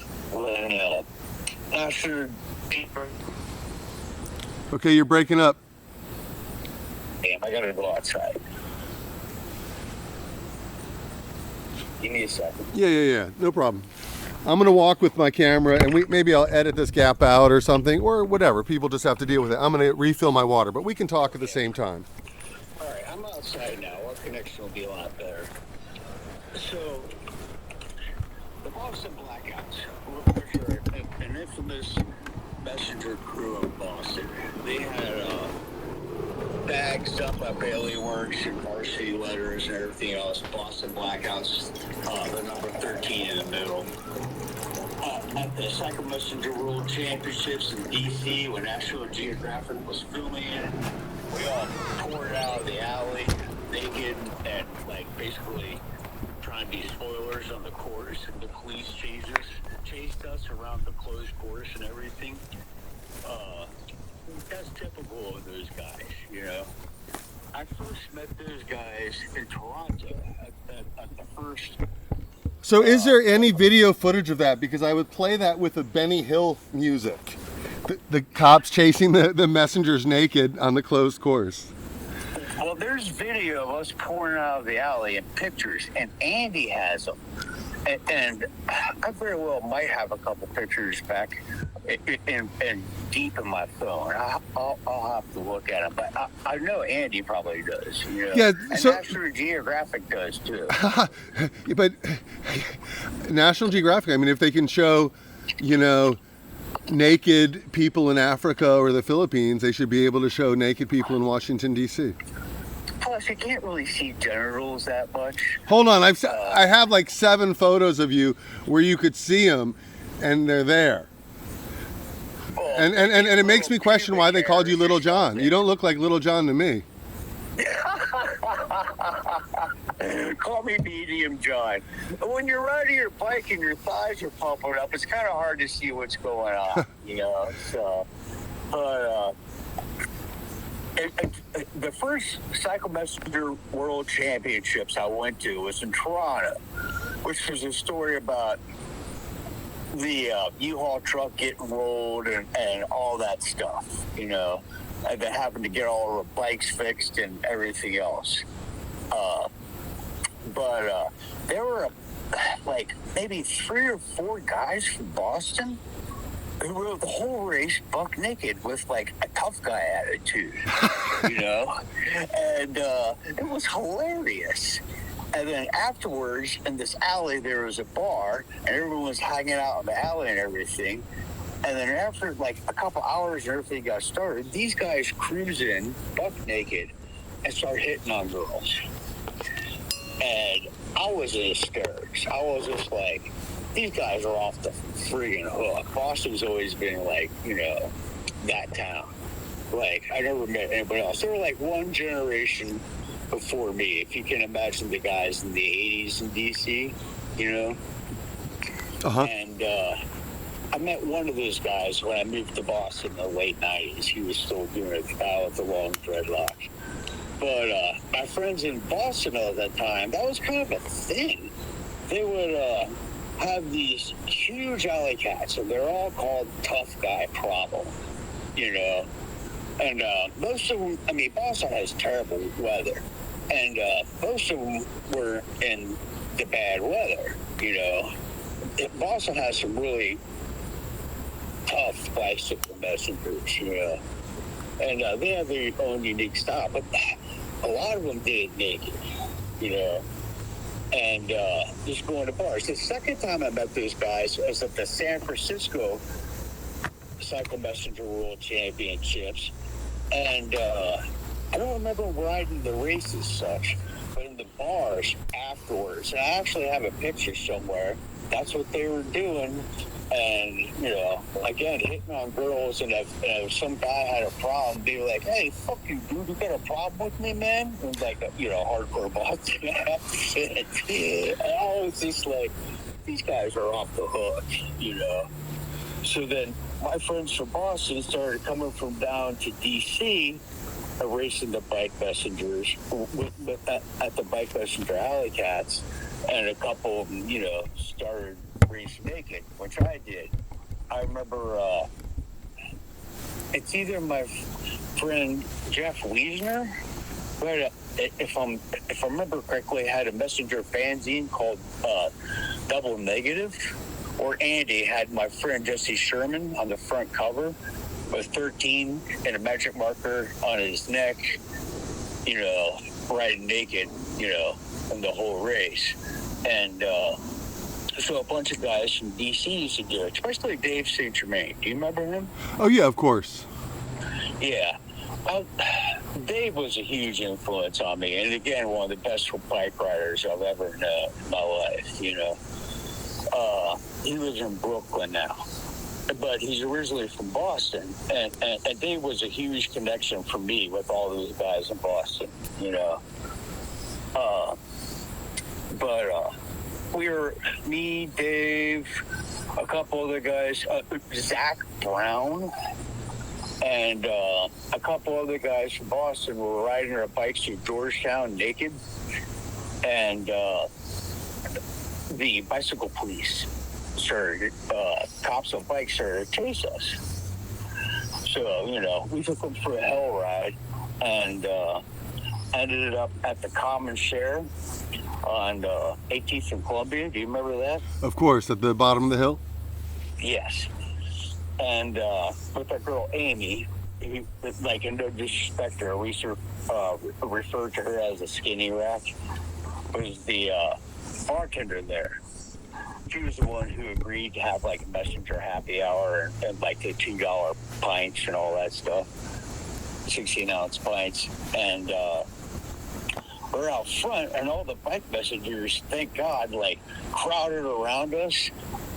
Okay, you're breaking up. Damn, I gotta go outside. Give me a second. Yeah. No problem. I'm going to walk with my camera, and maybe I'll edit this gap out or something, or whatever. People just have to deal with it. I'm going to refill my water, but we can talk at the same time. All right, I'm outside now. Our connection will be a lot better. So, the Boston Blackouts, which are an infamous messenger crew of Boston, they had bags up by Bailey Works and varsity letters and everything else. Boston Blackouts, the number 13 in the middle. At the Cycle Messenger World Championships in D.C., when National Geographic was filming it, we all poured out of the alley naked and basically trying to be spoilers on the course, and the police chased us around the closed course and everything. That's typical of those guys, I first met those guys in Toronto at the first. So is there any video footage of that? Because I would play that with the Benny Hill music. The cops chasing the messengers naked on the closed course. Well, there's video of us pouring out of the alley and pictures, and Andy has them. And I very well might have a couple pictures back in deep in my phone. I'll have to look at them, but I know Andy probably does. Yeah, and National Geographic does too. But National Geographic, I mean, if they can show, naked people in Africa or the Philippines, they should be able to show naked people in Washington, D.C. Plus, you can't really see genitals that much. Hold on, I have like 7 photos of you where you could see them, and they're there. Oh, and it makes me question why they called you Little John. You don't look like Little John to me. Call me Medium John. When you're riding your bike and your thighs are pumping up, it's kind of hard to see what's going on, So, but the first Cycle Messenger World Championships I went to was in Toronto, which was a story about the U-Haul truck getting rolled and all that stuff, and then having to get all the bikes fixed and everything else. But there were like maybe 3 or 4 guys from Boston who rode the whole race buck naked with like a tough guy attitude, you know? And it was hilarious. And then afterwards, in this alley, there was a bar, and everyone was hanging out in the alley and everything. And then after like a couple hours and everything got started, these guys cruise in buck naked and start hitting on girls. And I was in hysterics. I was just like, these guys are off the friggin' hook. Boston's always been like, you know, that town. Like, I never met anybody else. They were like one generation before me, if you can imagine the guys in the 80s in DC, you know? Uh-huh. And I met one of those guys when I moved to Boston in the late 90s. He was still doing it, the guy with the long dreadlocks. But my friends in Boston at that time, that was kind of a thing. They would have these huge alley cats, and they're all called Tough Guy Problem, you know? And most of them, I mean, Boston has terrible weather, and most of them were in the bad weather, you know? Boston has some really tough bicycle messengers, you know? And they have their own unique style, but a lot of them did it naked, you know, and just going to bars. The second time I met those guys was at the San Francisco Cycle Messenger World Championships, and I don't remember riding the race as such, but in the bars afterwards, and I actually have a picture somewhere, that's what they were doing. And, you know, again, hitting on girls, and if some guy had a problem, they were like, hey, fuck you, dude, you got a problem with me, man? And like, you know, hardcore Boston accent. And I was just like, these guys are off the hook, you know? So then my friends from Boston started coming from down to D.C., racing the bike messengers at the bike messenger alley cats, and a couple of them, you know, started race naked, which I did. I remember it's either my friend Jeff Wiesner, but if I remember correctly, had a messenger fanzine called Double Negative, or Andy had my friend Jesse Sherman on the front cover with 13 and a magic marker on his neck, you know, riding naked, you know, in the whole race. And so a bunch of guys from D.C. used to do it, especially Dave St. Germain. Do you remember him? Oh, yeah, of course. Yeah. Dave was a huge influence on me. And again, one of the best bike riders I've ever known in my life, you know. He lives in Brooklyn now, but he's originally from Boston. And Dave was a huge connection for me with all those guys in Boston, you know. But we were, me, Dave, a couple other guys, Zach Brown, and a couple other guys from Boston were riding our bikes through Georgetown naked, and the bicycle police started, cops on bikes started to chase us. So, you know, we took them for a hell ride, and ended up at the Common Share on 18th and Columbia. Do you remember that? Of course, at the bottom of the hill? Yes. And with that girl, Amy, like, in no disrespect to her, we referred to her as a skinny rack, was the bartender there. She was the one who agreed to have, like, a messenger happy hour and like, the $2 pints and all that stuff, 16-ounce pints. And we're out front, and all the bike messengers, thank God, like, crowded around us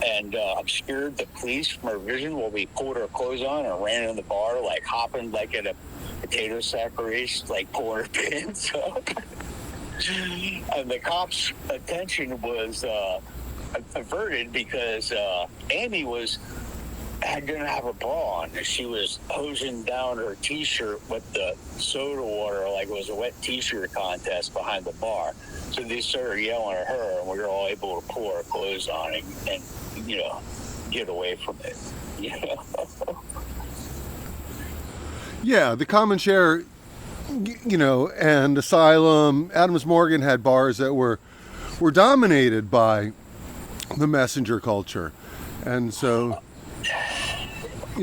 and obscured the police from our vision while we pulled our clothes on and ran in the bar, like, hopping like at a potato sack race, like, pulling our pants up. And the cops' attention was averted because Amy didn't have a bra on. She was hosing down her t-shirt with the soda water like it was a wet t-shirt contest behind the bar. So they started yelling at her, and we were all able to pull our clothes on and you know, get away from it. You know? Yeah, the common share, and Asylum, Adams Morgan had bars that were dominated by the messenger culture. And so,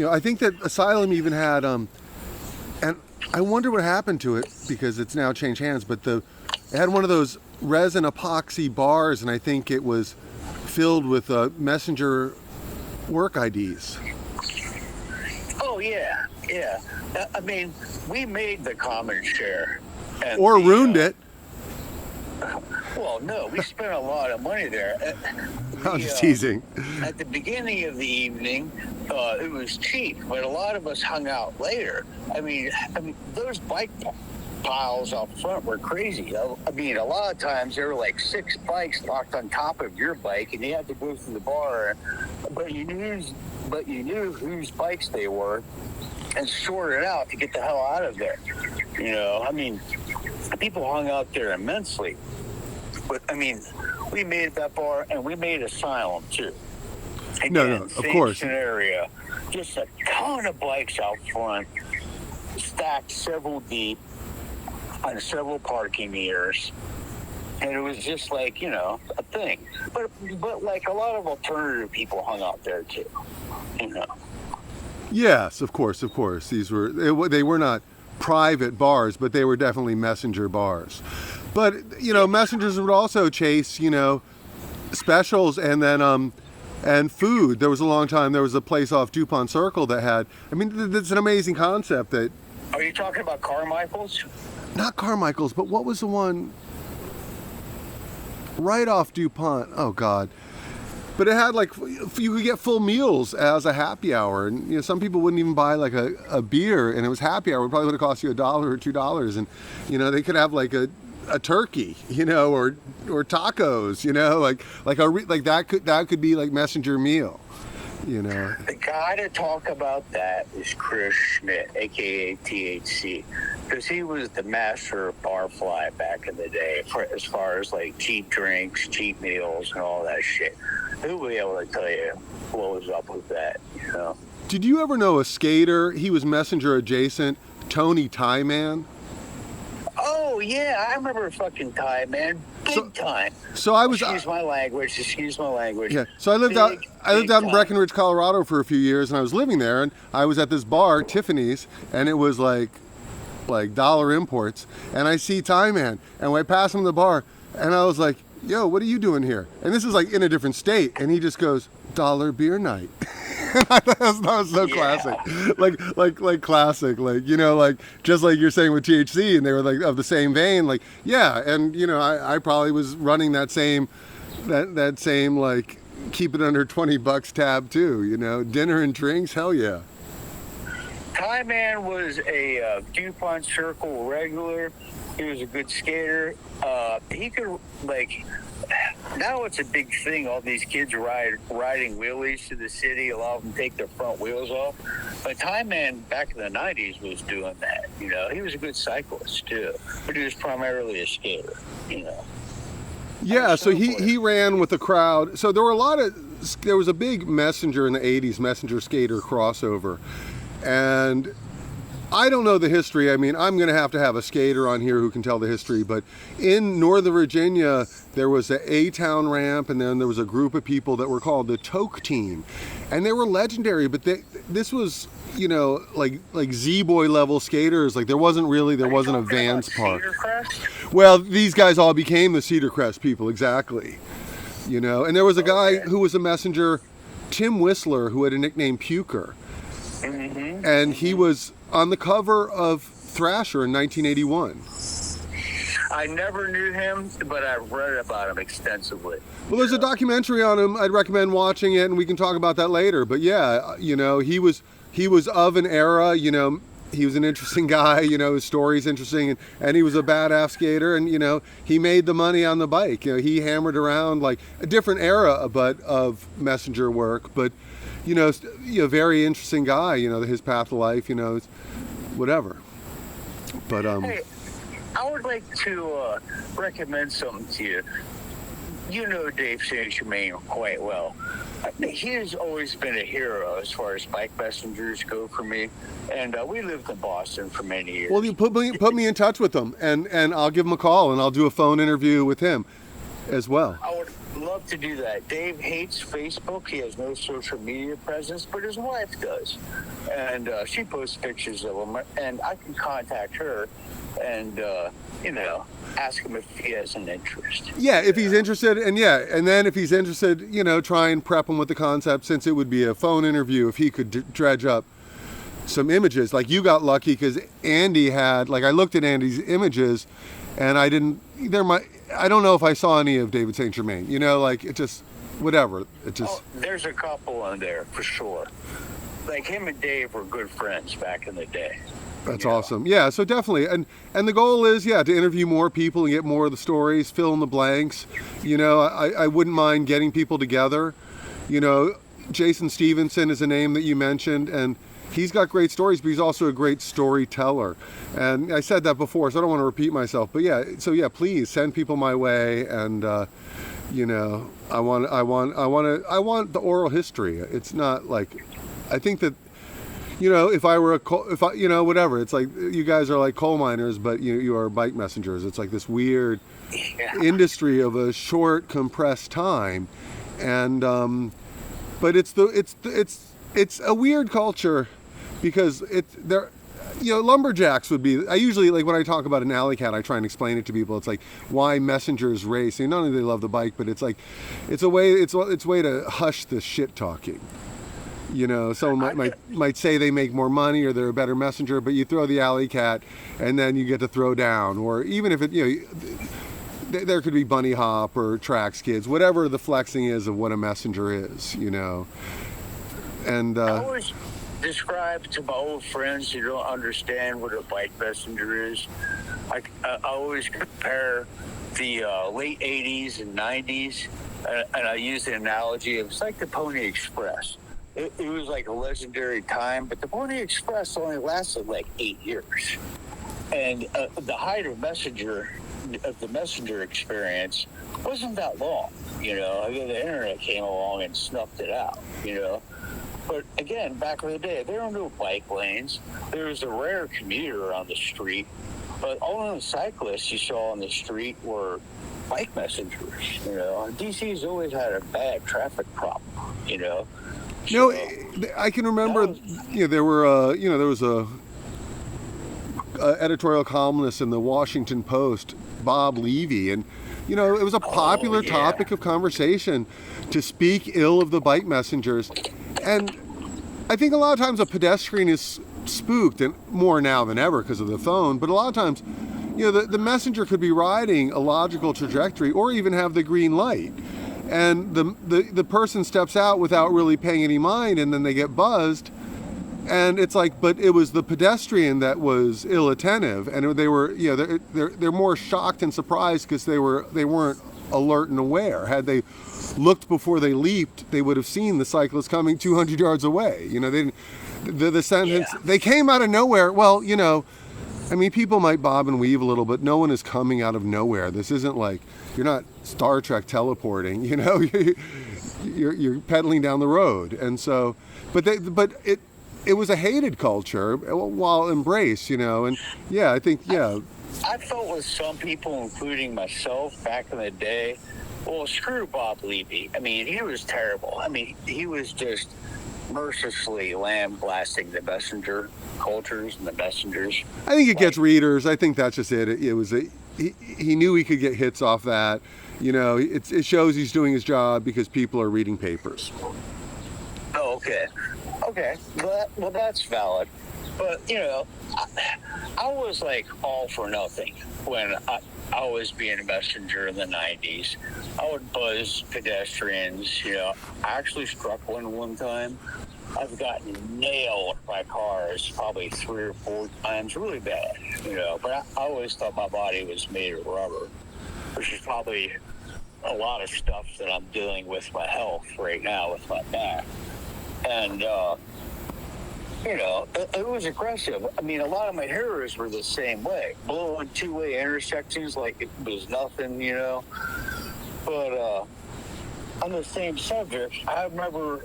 I think that Asylum even had, and I wonder what happened to it because it's now changed hands, but it had one of those resin epoxy bars, and I think it was filled with messenger work IDs. Oh, yeah. I mean, we made the common share. Or ruined it. Well, no, we spent a lot of money there. I'm just teasing. At the beginning of the evening, it was cheap, but a lot of us hung out later. I mean, those bike piles out front were crazy. I mean, a lot of times there were like 6 bikes locked on top of your bike, and you had to go through the bar, but you knew whose bikes they were and sort it out to get the hell out of there. I mean, people hung out there immensely. But, I mean, we made that bar, and we made Asylum, too. Again, no, of course. Scenario. Just a ton of bikes out front, stacked several deep on several parking meters. And it was just like, a thing. But like a lot of alternative people hung out there, too. Yes, of course. They were not private bars, but they were definitely messenger bars. But, messengers would also chase, specials and then, and food. There was a long time, there was a place off DuPont Circle that had, it's an amazing concept that... Are you talking about Carmichael's? Not Carmichael's, but what was the one right off DuPont? Oh, God. But it had you could get full meals as a happy hour, and some people wouldn't even buy like a beer, and it was happy hour. It probably would have cost you $1 or $2, and they could have like a turkey, or tacos, that could be like messenger meal, The guy to talk about that is Chris Schmidt, aka THC, because he was the master of barfly back in the day, as far as like cheap drinks, cheap meals, and all that shit. Who will be able to tell you what was up with that? Did you ever know a skater? He was messenger adjacent, Tony Tie Man. Oh yeah, I remember fucking Tie Man, big time. So I was. Excuse my language. Yeah. So I lived out in Breckenridge, Colorado for a few years, and I was living there, and I was at this bar, Tiffany's, and it was like dollar imports, and I see Tie Man, and I pass him the bar, and I was like, "Yo, what are you doing here?" And this is like in a different state, and he just goes, "Dollar beer night." that was so classic, like classic, just like you're saying with THC, and they were like of the same vein, and I probably was running that same like keep it under $20 tab too, dinner and drinks, hell yeah. Tie Man was a DuPont Circle regular. He was a good skater. He could now it's a big thing. All these kids riding wheelies to the city. A lot of them take their front wheels off. But Tie Man back in the 90s was doing that. He was a good cyclist too, but he was primarily a skater. Yeah, so he ran with the crowd. So there was a big messenger in the 80s, messenger skater crossover. And I don't know the history. I'm going to have a skater on here who can tell the history. But in Northern Virginia, there was a A-Town ramp, and then there was a group of people that were called the Toke Team. And they were legendary, but this was, like Z-Boy level skaters. Like there wasn't a Vans Park. Well, these guys all became the Cedar Crest people, exactly. And there was a guy who was a messenger, Tim Whistler, who had a nickname Puker. Mm-hmm. And he was on the cover of Thrasher in 1981. I never knew him, but I've read about him extensively. Well, there's a documentary on him. I'd recommend watching it, and we can talk about that later. But yeah, he was of an era. He was an interesting guy. His story's interesting, and he was a badass skater. And he made the money on the bike. He hammered around like a different era, but of messenger work. But very interesting guy. His path of life. Whatever. But Hey, I would like to recommend something to you. you know Dave St. Germain quite well. He has always been a hero as far as bike messengers go for me, and we lived in Boston for many years. Well, you put me in touch with him, and I'll give him a call, and I'll do a phone interview with him as well. I would love to do that. Dave hates Facebook. He has no social media presence, but his wife does. And she posts pictures of him, and I can contact her and, ask him if he has an interest. Yeah, if he's interested, and then if he's interested, try and prep him with the concept, since it would be a phone interview, if he could dredge up some images. Like, you got lucky because Andy had, I looked at Andy's images, and I don't know if I saw any of David St. Germain, it just, whatever. It just. Oh, there's a couple on there for sure. Like, him and Dave were good friends back in the day. That's awesome. Yeah, so definitely. And the goal is, to interview more people and get more of the stories, fill in the blanks. I wouldn't mind getting people together. Jason Stevenson is a name that you mentioned, and he's got great stories, but he's also a great storyteller. And I said that before, so I don't want to repeat myself. But please send people my way, and I want the oral history. It's not like, I think that, if I were whatever, it's like you guys are like coal miners, but you are bike messengers. It's like this weird industry of a short, compressed time, and but it's a weird culture, because lumberjacks would be. I usually, when I talk about an alley cat, I try and explain it to people. It's like why messengers race. Not only do they love the bike, but it's like it's a way to hush the shit talking. Someone might say they make more money or they're a better messenger, but you throw the alley cat and then you get to throw down. Or even if it, there could be bunny hop or tracks kids, whatever the flexing is of what a messenger is, And I always describe to my old friends who don't understand what a bike messenger is. I always compare the late 80s and 90s, and I use the analogy of, it's like the Pony Express. It was like a legendary time, but the Pony Express only lasted like 8 years. And the height of the messenger experience wasn't that long, the internet came along and snuffed it out, But again, back in the day, there were no bike lanes. There was a rare commuter on the street, but all of the cyclists you saw on the street were bike messengers, DC's always had a bad traffic problem, I can remember, there was a editorial columnist in the Washington Post, Bob Levy, and it was a popular topic of conversation to speak ill of the bike messengers. And I think a lot of times a pedestrian is spooked, and more now than ever because of the phone, but a lot of times, the messenger could be riding a logical trajectory or even have the green light. And the person steps out without really paying any mind, and then they get buzzed, and it's like, but it was the pedestrian that was ill-attentive, and they were, they're more shocked and surprised because they weren't alert and aware. Had they looked before they leaped, they would have seen the cyclist coming 200 yards away. The sentence, they came out of nowhere. Well, people might bob and weave a little, but no one is coming out of nowhere. This isn't like, you're not Star Trek teleporting, you're pedaling down the road. And so, but it was a hated culture while embraced, and I think, I felt with some people, including myself back in the day, well, screw Bob Levy. He was terrible. He was just mercilessly lambasting the messenger cultures and the messengers. I think it gets readers. I think that's just it. It was he knew he could get hits off that. It shows he's doing his job because people are reading papers. Oh, okay. Well, that's valid. But, I was like all for nothing when I was being a messenger in the 90s. I would buzz pedestrians, I actually struck one time. I've gotten nailed by cars probably 3 or 4 times, really bad, but I always thought my body was made of rubber, which is probably a lot of stuff that I'm dealing with my health right now with my back. And, it was aggressive. A lot of my heroes were the same way. Blowing two-way intersections like it was nothing, But on the same subject, I remember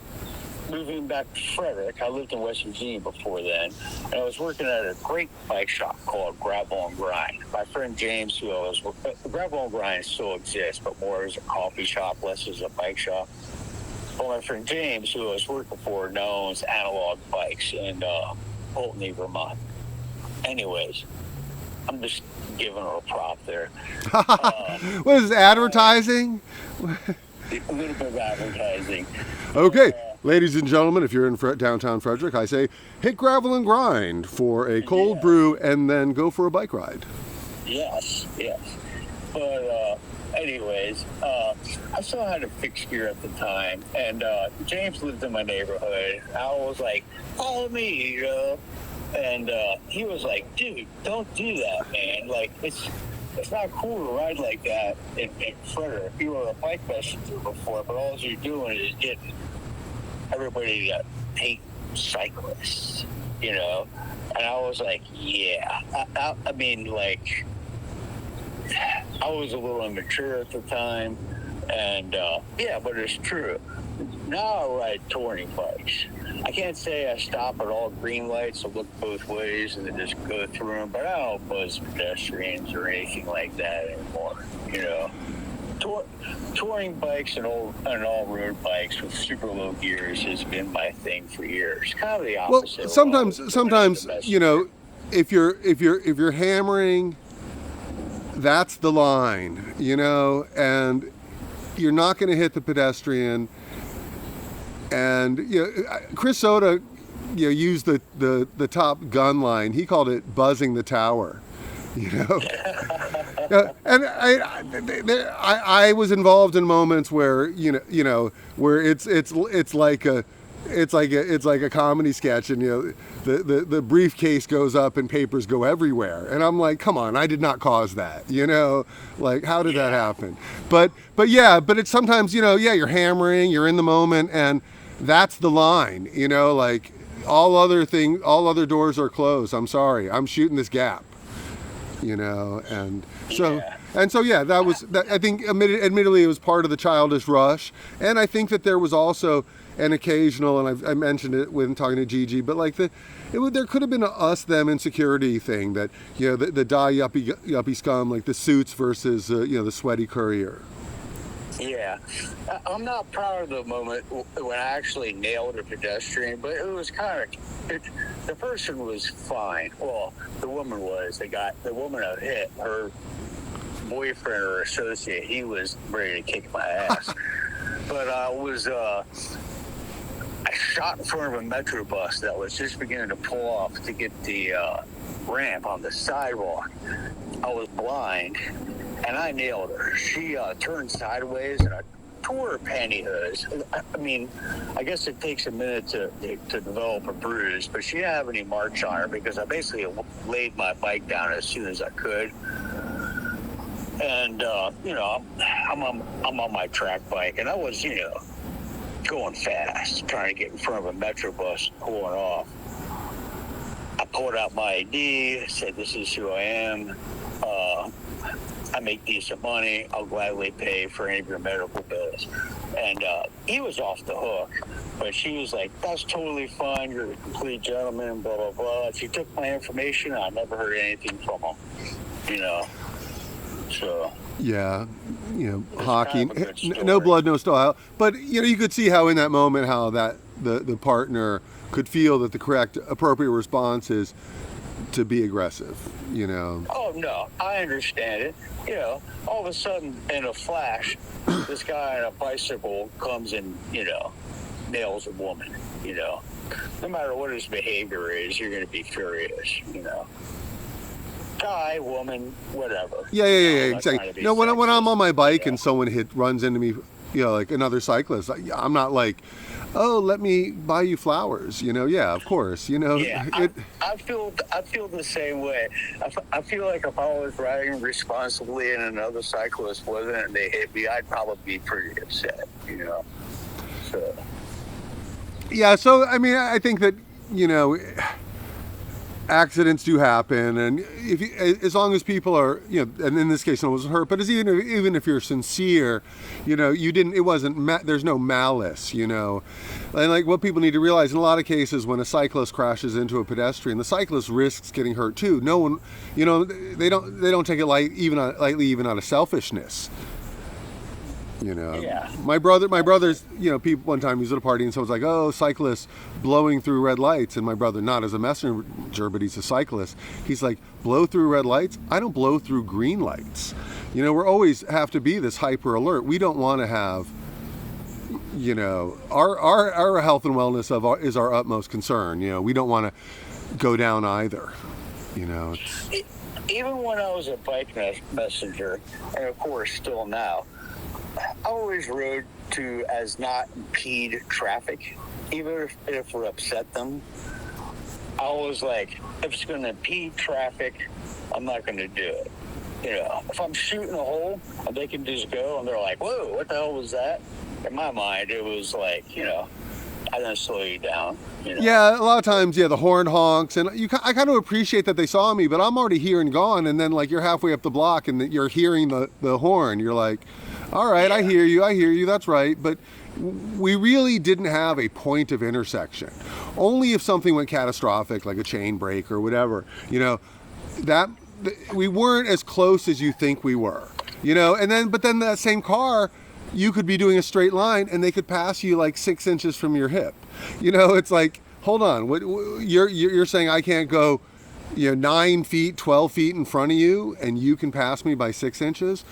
moving back to Frederick. I lived in West Virginia before then, and I was working at a great bike shop called Gravel and Grind. My friend James, who I was Gravel and Grind still exists, but more as a coffee shop, less as a bike shop. Well, my friend James, who I was working for, now owns Analog Bikes in Pulteney, Vermont. Anyways, I'm just giving her a prop there. What is this, advertising? A little bit of advertising. Okay, ladies and gentlemen, if you're in downtown Frederick, I say hit Gravel and Grind for a cold brew and then go for a bike ride. Yes. But anyways, I still had a fixed gear at the time, and James lived in my neighborhood. I was like, follow me, you know? And he was like, dude, don't do that, man. Like, it's not cool to ride like that in Frederick. You were a bike messenger before, but all you're doing is getting everybody to hate cyclists, you know? And I was like, yeah. I mean, like, I was a little immature at the time, and yeah, but it's true. Now I ride touring bikes. I can't say I stop at all green lights to look both ways and then just go through them, but I don't buzz pedestrians or anything like that anymore, you know. Touring bikes and all road bikes with super low gears has been my thing for years. Kind of the opposite. Well, sometimes you know, if you're hammering, that's the line, you know, and you're not going to hit the pedestrian. And you know, Chris Soda, you know, used the Top Gun line. He called it buzzing the tower. You know, and I was involved in moments where you know where it's like a comedy sketch, and you know the briefcase goes up and papers go everywhere, and I'm like, come on, I did not cause that, you know, like how did that happen? But it's sometimes, you know, you're hammering, you're in the moment, and that's the line, you know, like all other doors are closed. I'm sorry, I'm shooting this gap. You know, and so that was that. I think admittedly it was part of the childish rush, and I think that there was also an occasional, and I mentioned it when talking to Gigi, but like there could have been a us them insecurity thing that, you know, the die yuppie scum, like the suits versus you know, the sweaty courier. Yeah, I'm not proud of the moment when I actually nailed a pedestrian, but it was kind of, the person was fine. Well, the woman was. The woman I hit, her boyfriend or associate, he was ready to kick my ass. But I shot in front of a metro bus that was just beginning to pull off to get the ramp on the sidewalk. I was blind, and I nailed her. She turned sideways, and I tore her pantyhose. I mean, I guess it takes a minute to develop a bruise, but she didn't have any marks on her because I basically laid my bike down as soon as I could. And you know, I'm on my track bike, and I was, you know, going fast, trying to get in front of a metro bus pulling off. I pulled out my ID, said, "This is who I am. I make decent money. I'll gladly pay for any of your medical bills." And he was off the hook, but she was like, "That's totally fine. You're a complete gentleman, blah, blah, blah." She took my information. I never heard anything from him, you know. So. Yeah, you know, hockey, no blood, no style. But, you know, you could see how in that moment how that the partner could feel that the correct, appropriate response is to be aggressive, you know. Oh, no, I understand it. You know, all of a sudden, in a flash, this guy on a bicycle comes and, you know, nails a woman, you know. No matter what his behavior is, you're going to be furious, you know. Guy, woman, whatever. Yeah, exactly. No, when I'm on my bike and someone runs into me, you know, like another cyclist, I'm not like, "Oh, let me buy you flowers," you know. Yeah, of course, you know. Yeah, I feel the same way. I feel like if I was riding responsibly and another cyclist wasn't and they hit me, I'd probably be pretty upset, you know. So. Yeah, so I mean, I think that, you know, accidents do happen, and if you, as long as people are, and in this case no one was hurt, but even if you're sincere, you didn't, it wasn't, there's no malice, and like what people need to realize in a lot of cases when a cyclist crashes into a pedestrian, the cyclist risks getting hurt too. No one, they don't take it lightly even out of selfishness. Yeah. My brother's, people one time he was at a party and someone's like, oh, cyclists blowing through red lights. And my brother, not as a messenger, but he's a cyclist. He's like, blow through red lights? I don't blow through green lights. We're always have to be this hyper alert. We don't want to have, our health and wellness is our utmost concern. We don't want to go down either. Even when I was a bike messenger, and of course still now, I always rode to as not impede traffic, even if it upset them. I was like, if it's going to impede traffic, I'm not going to do it. If I'm shooting a hole and they can just go and they're like, whoa, what the hell was that? In my mind, it was like, I didn't slow you down. Yeah, a lot of times, the horn honks, and I kind of appreciate that they saw me, but I'm already here and gone, and then like you're halfway up the block and you're hearing the horn. You're like, all right, I hear you, that's right. But we really didn't have a point of intersection. Only if something went catastrophic, like a chain break or whatever, that we weren't as close as you think we were, but then that same car, you could be doing a straight line and they could pass you like 6 inches from your hip. It's like, hold on, you're saying I can't go 9 feet, 12 feet in front of you and you can pass me by 6 inches.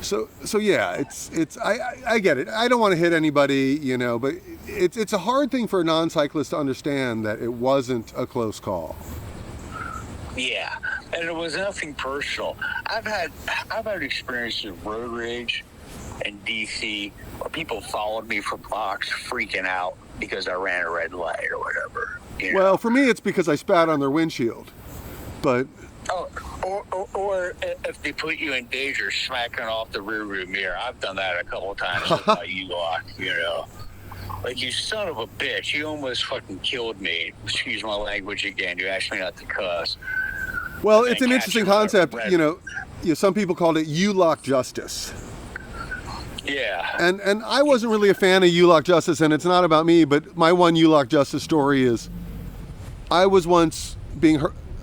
So yeah, it's I get it. I don't want to hit anybody, but it's a hard thing for a non-cyclist to understand that it wasn't a close call. Yeah, and it was nothing personal. I've had experiences of road rage in DC where people followed me for blocks freaking out because I ran a red light or whatever. Well, for me it's because I spat on their windshield. But or if they put you in danger, smacking off the rearview mirror. I've done that a couple of times with my U-Lock, Like, you son of a bitch, you almost fucking killed me. Excuse my language again. You asked me not to cuss. Well, it's an interesting concept. Some people called it U-Lock justice. Yeah. And I wasn't really a fan of U-Lock justice, and it's not about me, but my one U-Lock justice story is I was once being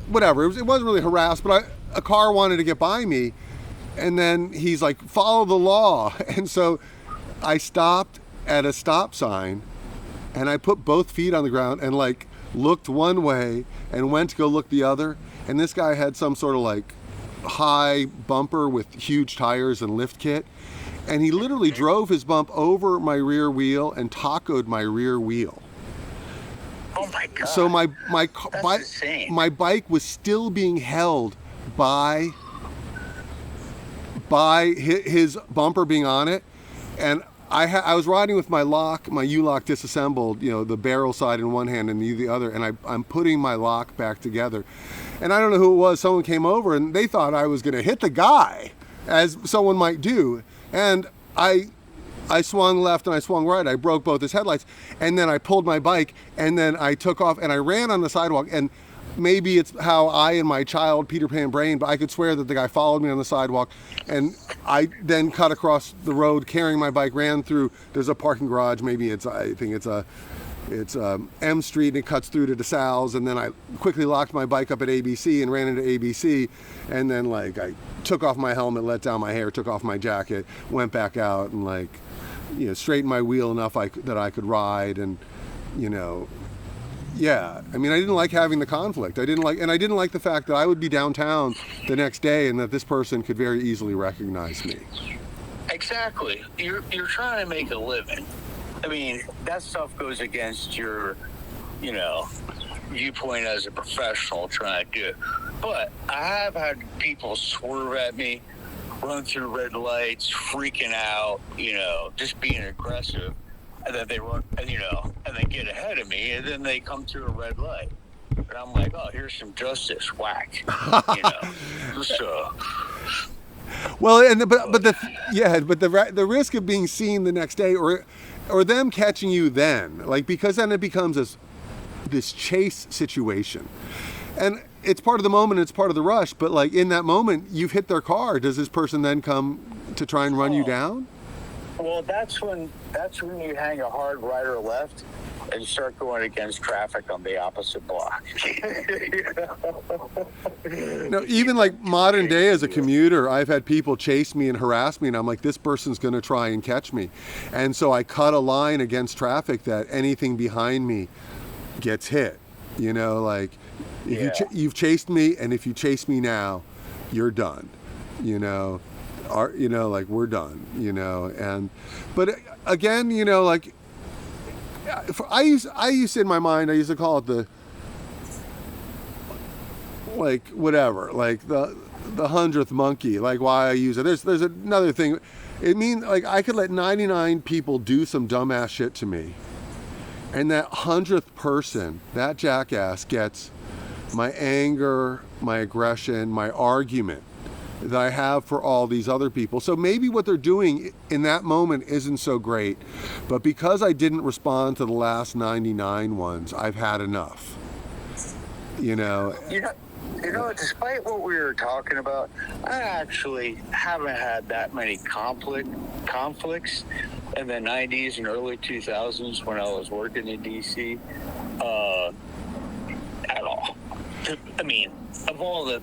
whatever, it wasn't really harassed, but a car wanted to get by me, and then he's like, follow the law. And so I stopped at a stop sign and I put both feet on the ground and like looked one way and went to go look the other, and this guy had some sort of like high bumper with huge tires and lift kit, and he literally drove his bump over my rear wheel and tacoed my rear wheel. Oh my God. So my bike was still being held by his bumper being on it, and I was riding with my U-Lock disassembled, the barrel side in one hand and the other, and I'm putting my lock back together. And I don't know who it was, someone came over and they thought I was going to hit the guy, as someone might do. And I swung left and I swung right. I broke both his headlights, and then I pulled my bike, and then I took off and I ran on the sidewalk. And maybe it's how I and my child Peter Pan brain, but I could swear that the guy followed me on the sidewalk, and I then cut across the road carrying my bike, ran through. There's a parking garage. Maybe it's M Street, and it cuts through to DeSalle's, and then I quickly locked my bike up at ABC and ran into ABC, and then like I took off my helmet, let down my hair, took off my jacket, went back out, and straightened my wheel enough that I could ride, and yeah, I mean, I didn't like having the conflict. I didn't like the fact that I would be downtown the next day and that this person could very easily recognize me. Exactly. You're trying to make a living. I mean, that stuff goes against your, viewpoint as a professional trying to do it. But I have had people swerve at me, run through red lights, freaking out, just being aggressive. And then they run, and they get ahead of me, and then they come to a red light. And I'm like, oh, here's some justice, whack. So. Well, but the risk of being seen the next day, or them catching you then, because then it becomes this chase situation. And it's part of the moment, it's part of the rush, but like in that moment you've hit their car. Does this person then come to try and run you down? Well, that's when you hang a hard right or left and start going against traffic on the opposite block. No, even like modern day as a commuter, I've had people chase me and harass me, and I'm like, this person's going to try and catch me. And so I cut a line against traffic that anything behind me gets hit. You know, like if you've chased me, and if you chase me now, you're done. You know, like we're done. You know, but again, you know, like I used in my mind, I used to call it the, like whatever, like the 100th monkey. Like why I use it. There's another thing. It means like I could let 99 people do some dumbass shit to me, and that 100th person, that jackass, gets my anger, my aggression, my argument that I have for all these other people. So maybe what they're doing in that moment isn't so great, but because I didn't respond to the last 99 ones, I've had enough. You know, despite what we were talking about, I actually haven't had that many conflicts in the 90s and early 2000s when I was working in DC at all. I mean, of all the,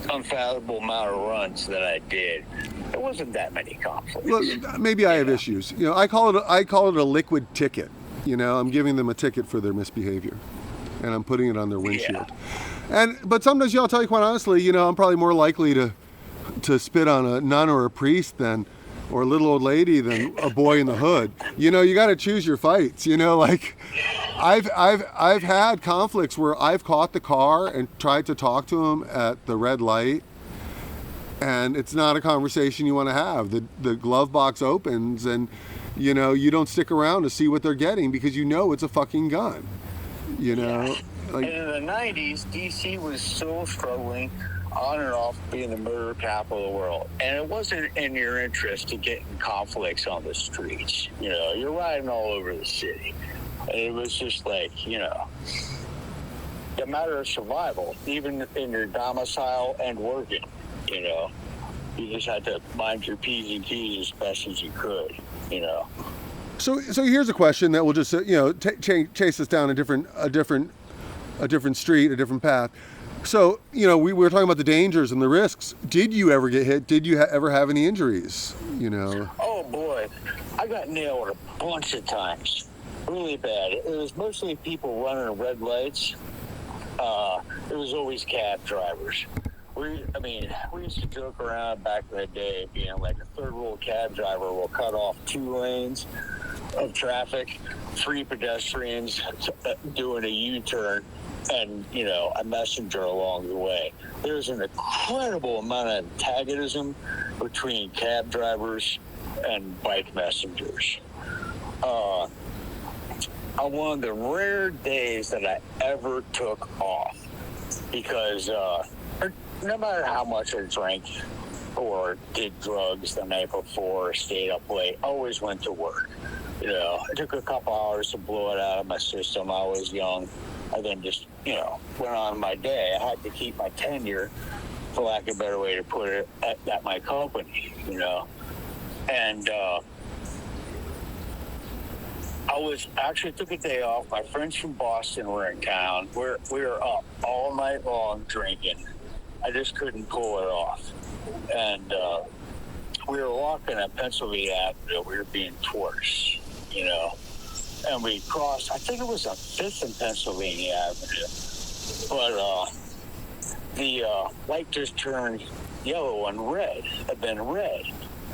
unfathomable amount of runs that I did, there wasn't that many conflicts. Well, maybe I have issues. You know, I call it a liquid ticket. You know, I'm giving them a ticket for their misbehavior, and I'm putting it on their windshield. Yeah. But sometimes, I'll tell you quite honestly, I'm probably more likely to spit on a nun or a priest or a little old lady than a boy in the hood. You got to choose your fights. Like I've had conflicts where I've caught the car and tried to talk to them at the red light, and it's not a conversation you want to have. The glove box opens, and you don't stick around to see what they're getting because it's a fucking gun. Like, and in the 90s, DC was still struggling on and off being the murder capital of the world. And it wasn't in your interest to get in conflicts on the streets. You're riding all over the city. And it was just like, a matter of survival, even in your domicile and working, You just had to mind your P's and Q's as best as you could, So here's a question that will just, chase us down a different street, a different path. So, we were talking about the dangers and the risks. Did you ever get hit? Did you ever have any injuries? Oh, boy. I got nailed a bunch of times. Really bad. It was mostly people running red lights. It was always cab drivers. We used to joke around back in the day being like a third world cab driver will cut off 2 lanes of traffic, 3 pedestrians doing a U-turn, and, a messenger along the way. There's an incredible amount of antagonism between cab drivers and bike messengers. On one of the rare days that I ever took off, because no matter how much I drank or did drugs the night before or stayed up late, I always went to work. It took a couple hours to blow it out of my system. I was young. I then just, went on my day. I had to keep my tenure, for lack of a better way to put it, at my company, And I actually took a day off. My friends from Boston were in town. We were up all night long drinking. I just couldn't pull it off. And we were walking at Pennsylvania Avenue. We were being torched, And we crossed, I think it was a 5th and Pennsylvania Avenue. But the light just turned yellow and red, then red.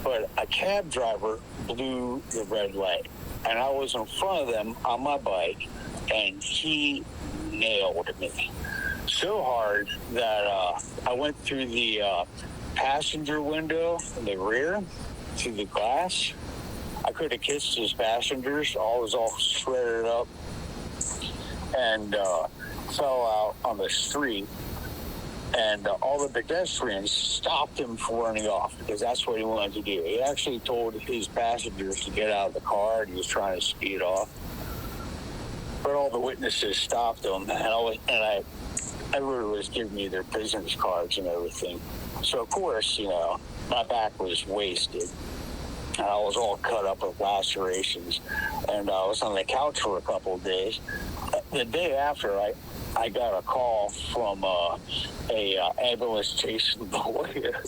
But a cab driver blew the red light. And I was in front of them on my bike, and he nailed me so hard that I went through the passenger window in the rear, through the glass. I could have kissed his passengers. I was all shredded up and fell out on the street. And all the pedestrians stopped him from running off because that's what he wanted to do. He actually told his passengers to get out of the car, and he was trying to speed off. But all the witnesses stopped him, and I everyone was giving me their business cards and everything. So, of course, my back was wasted. I was all cut up with lacerations, and I was on the couch for a couple of days. The day after, I got a call from a ambulance chasing the lawyer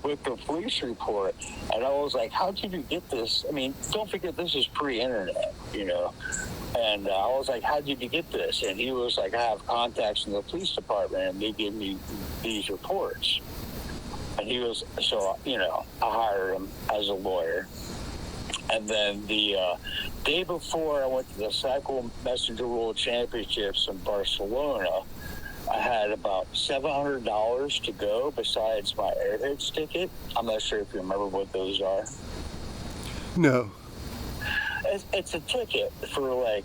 with the police report, and I was like, "How did you get this? I mean, don't forget this is pre-internet, And I was like, "How did you get this?" And he was like, "I have contacts in the police department, and they give me these reports." And he was, so, I hired him as a lawyer. And then the day before I went to the Cycle Messenger World Championships in Barcelona, I had about $700 to go besides my Airheads ticket. I'm not sure if you remember what those are. No. It's a ticket for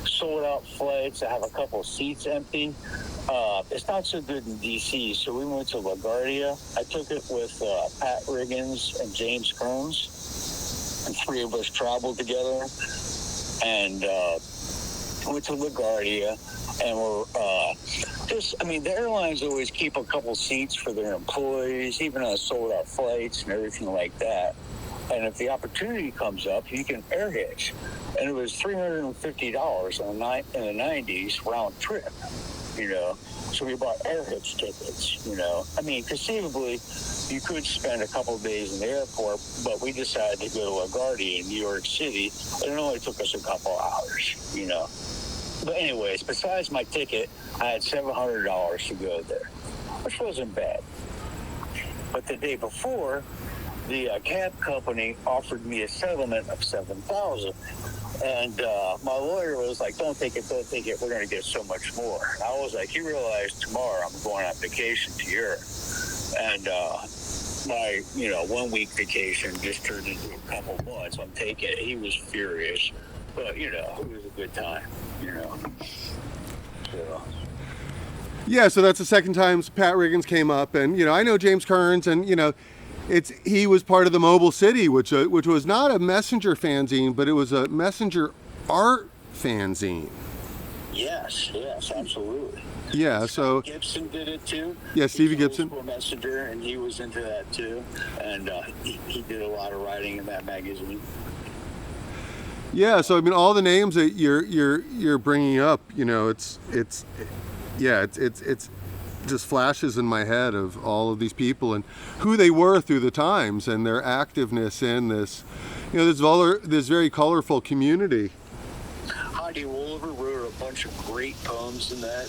sold out flights. I have a couple seats empty. It's not so good in DC, so we went to LaGuardia. I took it with Pat Riggins and James Kearns, and three of us traveled together and went to LaGuardia. And we're the airlines always keep a couple seats for their employees, even on sold out flights and everything like that. And if the opportunity comes up, you can air hitch. And it was $350 in the 90s round trip, So we bought air hitch tickets, I mean, conceivably, you could spend a couple of days in the airport, but we decided to go to LaGuardia in New York City, and it only took us a couple hours, But anyways, besides my ticket, I had $700 to go there, which wasn't bad. But the day before, the cab company offered me a settlement of $7,000, and my lawyer was like, "Don't take it. We're going to get so much more." And I was like, "You realize tomorrow I'm going on vacation to Europe, and my 1 week vacation just turned into a couple months. I'm taking it." He was furious, but it was a good time, So. Yeah, so that's the second time Pat Riggins came up, and I know James Kearns, and he was part of the Mobile City, which was not a Messenger fanzine, but it was a Messenger art fanzine. Yes, absolutely. Yeah, so Gibson did it too. Yeah, Stevie Gibson. He was a Messenger, and he was into that too, and he did a lot of writing in that magazine. Yeah, so I mean, all the names that you're bringing up, it's just flashes in my head of all of these people and who they were through the times and their activeness in this, this very colorful community. Heidi Wolver wrote a bunch of great poems in that,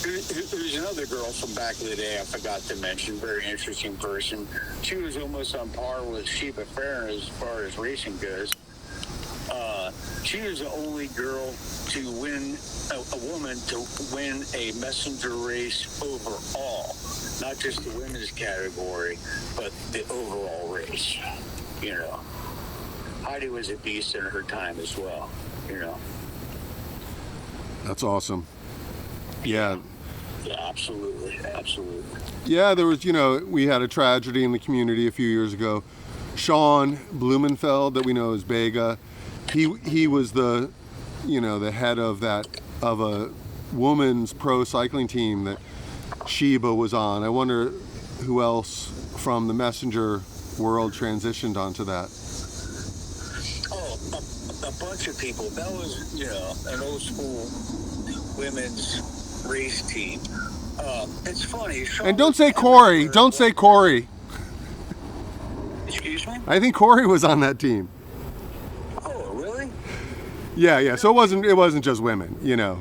There's another girl from back in the day I forgot to mention, very interesting person. She was almost on par with Sheba Farron as far as racing goes. She was the only girl to win, a woman to win a messenger race overall, not just the women's category, but the overall race, Heidi was a beast in her time as well, That's awesome. Yeah. Yeah, absolutely. Yeah, there was, we had a tragedy in the community a few years ago. Sean Blumenfeld, that we know as Bega, he was the head of a women's pro cycling team that Sheba was on. I wonder who else from the Messenger world transitioned onto that. Oh, a bunch of people. That was, an old school women's race team. It's funny. Sean, and don't say Corey. Don't say Corey. Excuse me? I think Corey was on that team. Oh, really? Yeah. So it wasn't just women,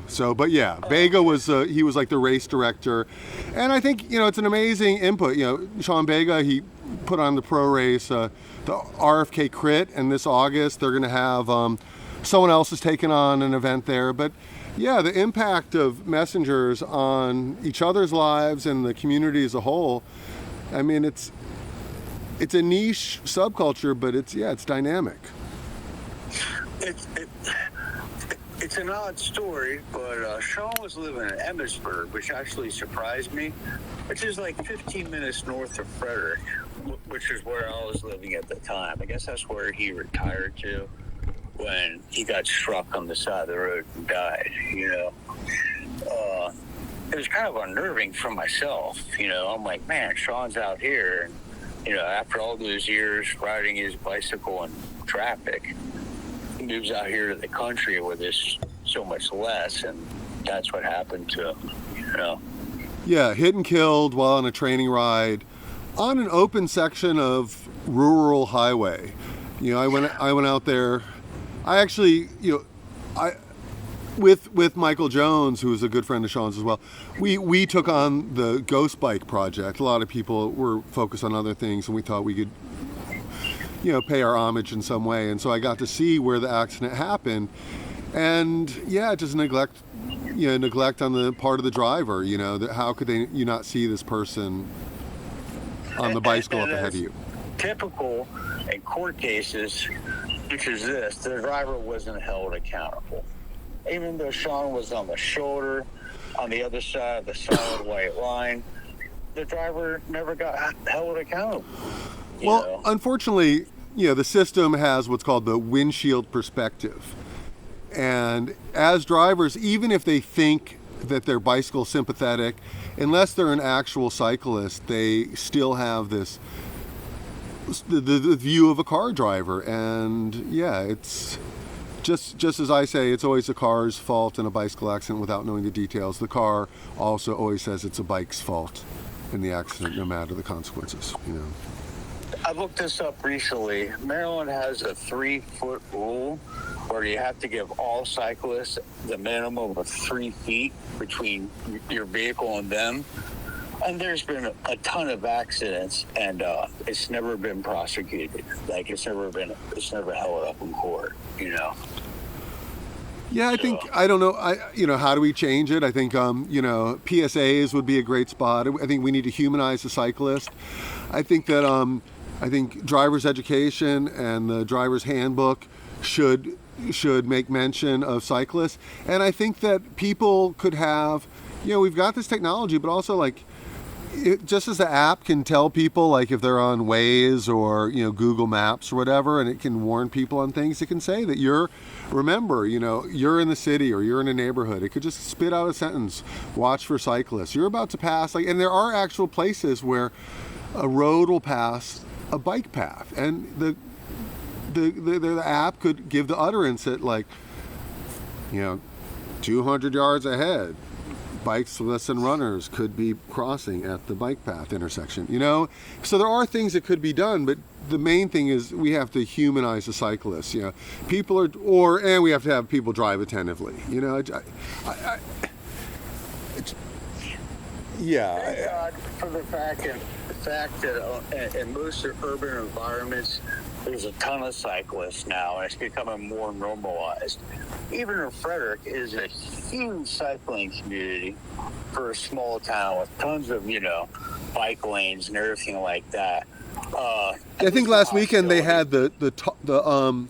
So, but yeah, Bega was he was like the race director, and I think it's an amazing input. Sean Bega, he put on the pro race, the RFK Crit, and this August they're going to have someone else is taking on an event there, but. Yeah, the impact of messengers on each other's lives and the community as a whole. I mean, it's a niche subculture, but it's dynamic. It's an odd story, but Sean was living in Emmitsburg, which actually surprised me, which is like 15 minutes north of Frederick, which is where I was living at the time. I guess that's where he retired to when he got struck on the side of the road and died, it was kind of unnerving for myself. I'm like, man, Sean's out here, and after all those years riding his bicycle in traffic, he moves out here to the country where there's so much less, and that's what happened to him. Yeah, hit and killed while on a training ride on an open section of rural highway. I went out there. I actually, I with Michael Jones, who is a good friend of Sean's as well. We took on the Ghost Bike project. A lot of people were focused on other things, and we thought we could, pay our homage in some way. And so I got to see where the accident happened, and just neglect on the part of the driver. That how could you not see this person on the bicycle up ahead of you? Typical in court cases, which is this: the driver wasn't held accountable. Even though Sean was on the shoulder, on the other side of the solid white line, the driver never got held accountable. Unfortunately, the system has what's called the windshield perspective. And as drivers, even if they think that they're bicycle sympathetic, unless they're an actual cyclist, they still have this the view of a car driver. And it's just as I say, it's always a car's fault in a bicycle accident without knowing the details. The car also always says it's a bike's fault in the accident, no matter the consequences. I looked this up recently. Maryland has a 3-foot rule where you have to give all cyclists the minimum of 3 feet between your vehicle and them. And there's been a ton of accidents, and it's never been prosecuted. Like it's never held up in court. Yeah, I don't know. How do we change it? I think, PSAs would be a great spot. I think we need to humanize the cyclist. I think that, driver's education and the driver's handbook should make mention of cyclists. And I think that people could have, we've got this technology, but also just as the app can tell people, if they're on Waze or, Google Maps or whatever, and it can warn people on things, it can say that you're in the city or you're in a neighborhood. It could just spit out a sentence, watch for cyclists. You're about to pass, and there are actual places where a road will pass a bike path. And the app could give the utterance at 200 yards ahead. Bicyclists and runners could be crossing at the bike path intersection, So there are things that could be done, but the main thing is we have to humanize the cyclists, and we have to have people drive attentively, Thank God for the fact that in most urban environments, there's a ton of cyclists now, and it's becoming more normalized. Even in Frederick is a huge cycling community for a small town with tons of, bike lanes and everything like that. I think last weekend they had the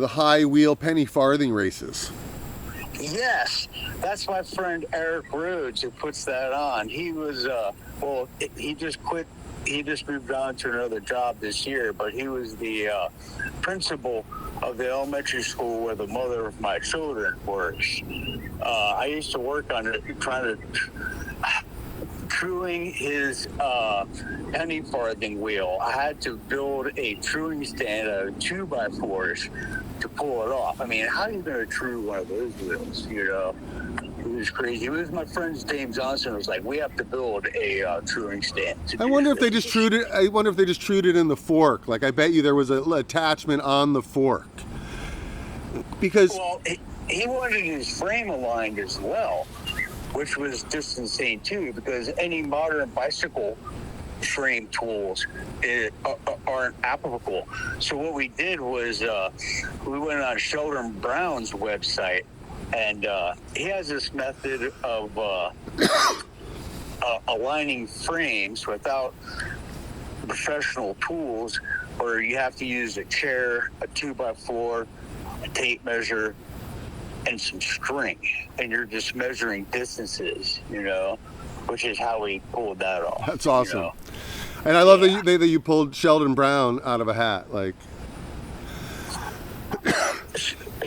high wheel penny farthing races. Yes, that's my friend Eric Rhodes who puts that on. He was, he just quit. He just moved on to another job this year, but he was the principal of the elementary school where the mother of my children works. I used to work on it, truing his penny farthing wheel. I had to build a truing stand out of 2x4s to pull it off. I mean, how are you going to true one of those wheels, It was crazy. It was my friend James Johnson was like, we have to build a truing stand. I wonder if they just trued it. I wonder if they just trued it in the fork. I bet you there was an attachment on the fork. Because he wanted his frame aligned as well, which was just insane too. Because any modern bicycle frame tools aren't applicable. So what we did was we went on Sheldon Brown's website. And he has this method of aligning frames without professional tools, where you have to use a chair, a 2x4, a tape measure, and some string. And you're just measuring distances, which is how we pulled that off. That's awesome. And I love that you pulled Sheldon Brown out of a hat.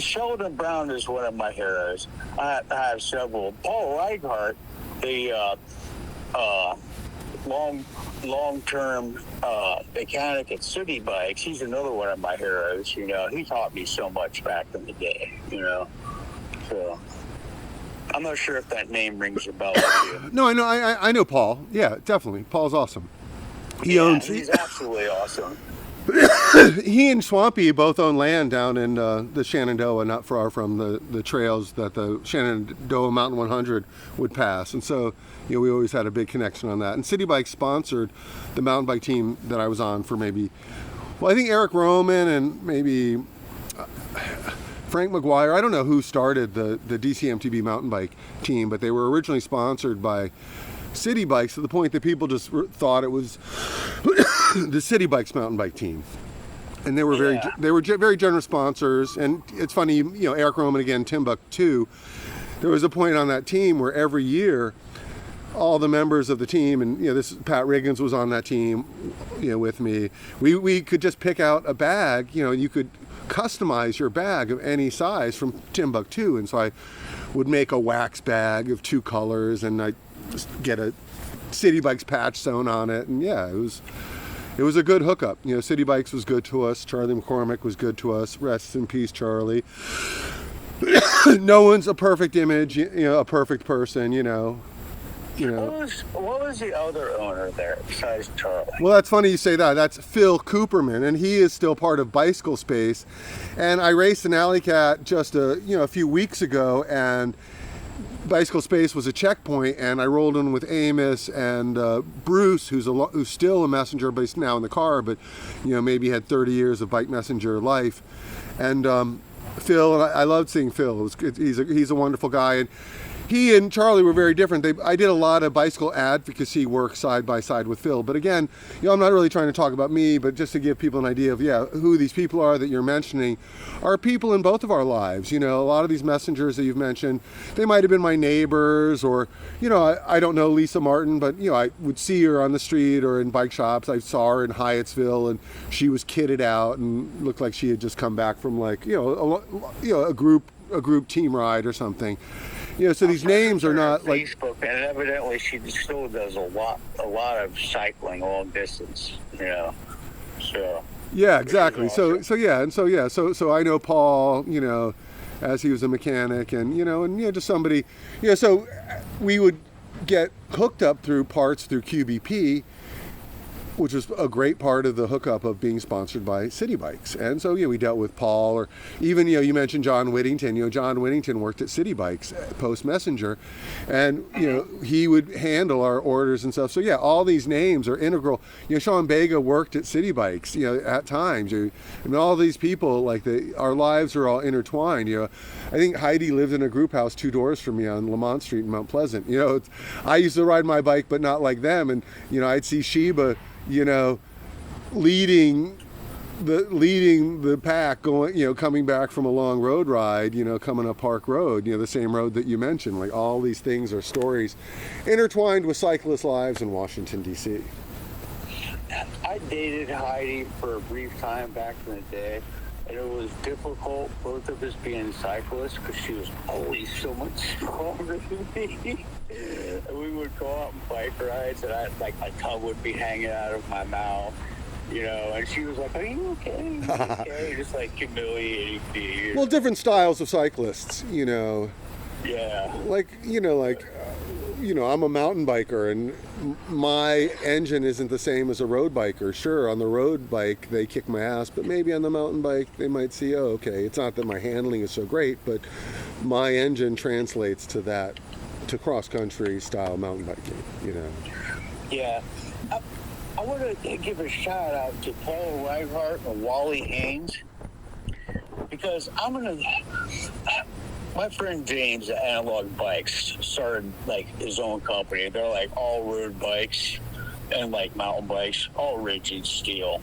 Sheldon Brown is one of my heroes. I have several. Paul Reichart, the long-term mechanic at City Bikes, he's another one of my heroes. You know, he taught me so much back in the day. You know, so I'm not sure if that name rings a bell with you. No, I know Paul. Yeah, definitely. Paul's awesome. He's absolutely awesome. He and Swampy both own land down in the Shenandoah, not far from the trails that the Shenandoah Mountain 100 would pass. And so, you know, we always had a big connection on that. And City Bike sponsored the mountain bike team that I was on for maybe, well, I think Eric Roman and maybe Frank McGuire. I don't know who started the DCMTB mountain bike team, but they were originally sponsored by City Bikes to the point that people just thought it was the City Bikes mountain bike team, and they were very generous sponsors. And it's funny, you know, Eric Roman again, Timbuktu. There was a point on that team where every year, all the members of the team, and you know, Pat Riggins was on that team, you know, with me. We could just pick out a bag, you know, you could customize your bag of any size from Timbuktu, and so I would make a wax bag of 2 colors, and I just get a City Bikes patch sewn on it, and yeah, it was a good hookup. You know, City Bikes was good to us. Charlie McCormick was good to us. Rest in peace, Charlie. No one's a perfect image, you know, a perfect person, you know. What was the other owner there besides Charlie? Well, that's funny you say that. That's Phil Cooperman, and he is still part of Bicycle Space. And I raced an Alley Cat just a few weeks ago, and Bicycle Space was a checkpoint, and I rolled in with Amos and Bruce, who's still a messenger, but he's now in the car, but you know, maybe had 30 years of bike messenger life. And Phil, and I loved seeing Phil. He's a wonderful guy, and he and Charlie were very different. I did a lot of bicycle advocacy work side by side with Phil. But again, you know, I'm not really trying to talk about me, but just to give people an idea of, who these people are that you're mentioning are people in both of our lives. You know, a lot of these messengers that you've mentioned, they might have been my neighbors, or, you know, I don't know Lisa Martin, but, you know, I would see her on the street or in bike shops. I saw her in Hyattsville, and she was kitted out and looked like she had just come back from, like, a group team ride or something. You know, so these names are not like Facebook, and evidently she still does a lot of cycling long distance. You know, so yeah, exactly. Awesome. So I know Paul, you know, as he was a mechanic, and just somebody, you know, so we would get hooked up through QBP, which was a great part of the hookup of being sponsored by City Bikes. And so, we dealt with Paul, or even, you mentioned John Whittington. John Whittington worked at City Bikes post Messenger, and, he would handle our orders and stuff. So, all these names are integral. Sean Bega worked at City Bikes, at times. All these people, our lives are all intertwined. I think Heidi lived in a group house 2 doors from me on Lamont Street in Mount Pleasant. I used to ride my bike, but not like them. And, I'd see Sheba, leading the pack, going, coming back from a long road ride, coming up Park Road, the same road that you mentioned. Like, all these things are stories intertwined with cyclist lives in Washington, D.C. I dated Heidi for a brief time back in the day, and it was difficult, both of us being cyclists, because she was always so much stronger than me. And we would go out on bike rides, and my tongue would be hanging out of my mouth, and she was like, "Are you okay? Are you okay?" Just humiliating me. Well, different styles of cyclists, Yeah. I'm a mountain biker, and my engine isn't the same as a road biker. Sure, on the road bike, they kick my ass, but maybe on the mountain bike, they might see, oh, okay, it's not that my handling is so great, but my engine translates to that, to cross-country style mountain biking, Yeah. I want to give a shout out to Paul Reichart and Wally Haynes, because my friend James at Analog Bikes started his own company. They're all road bikes and mountain bikes, all rigid steel,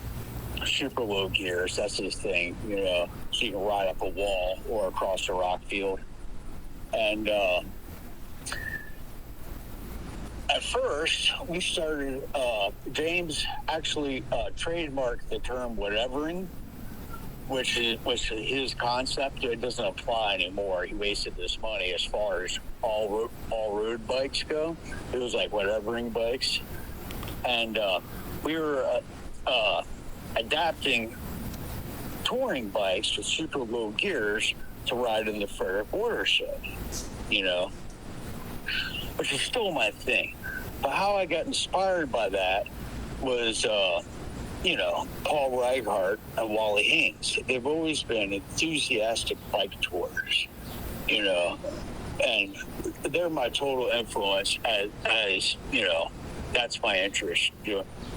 super low gears. That's his thing, so you can ride up a wall or across a rock field. And at first, we started, James actually trademarked the term whatevering, which is his concept. It doesn't apply anymore. He wasted this money as far as all road bikes go. It was like whatevering bikes, and we were adapting touring bikes with super low gears to ride in the Frederick watershed, you know, which is still my thing. But how I got inspired by that was, Paul Reichart and Wally Haynes. They've always been enthusiastic bike tours, and they're my total influence as that's my interest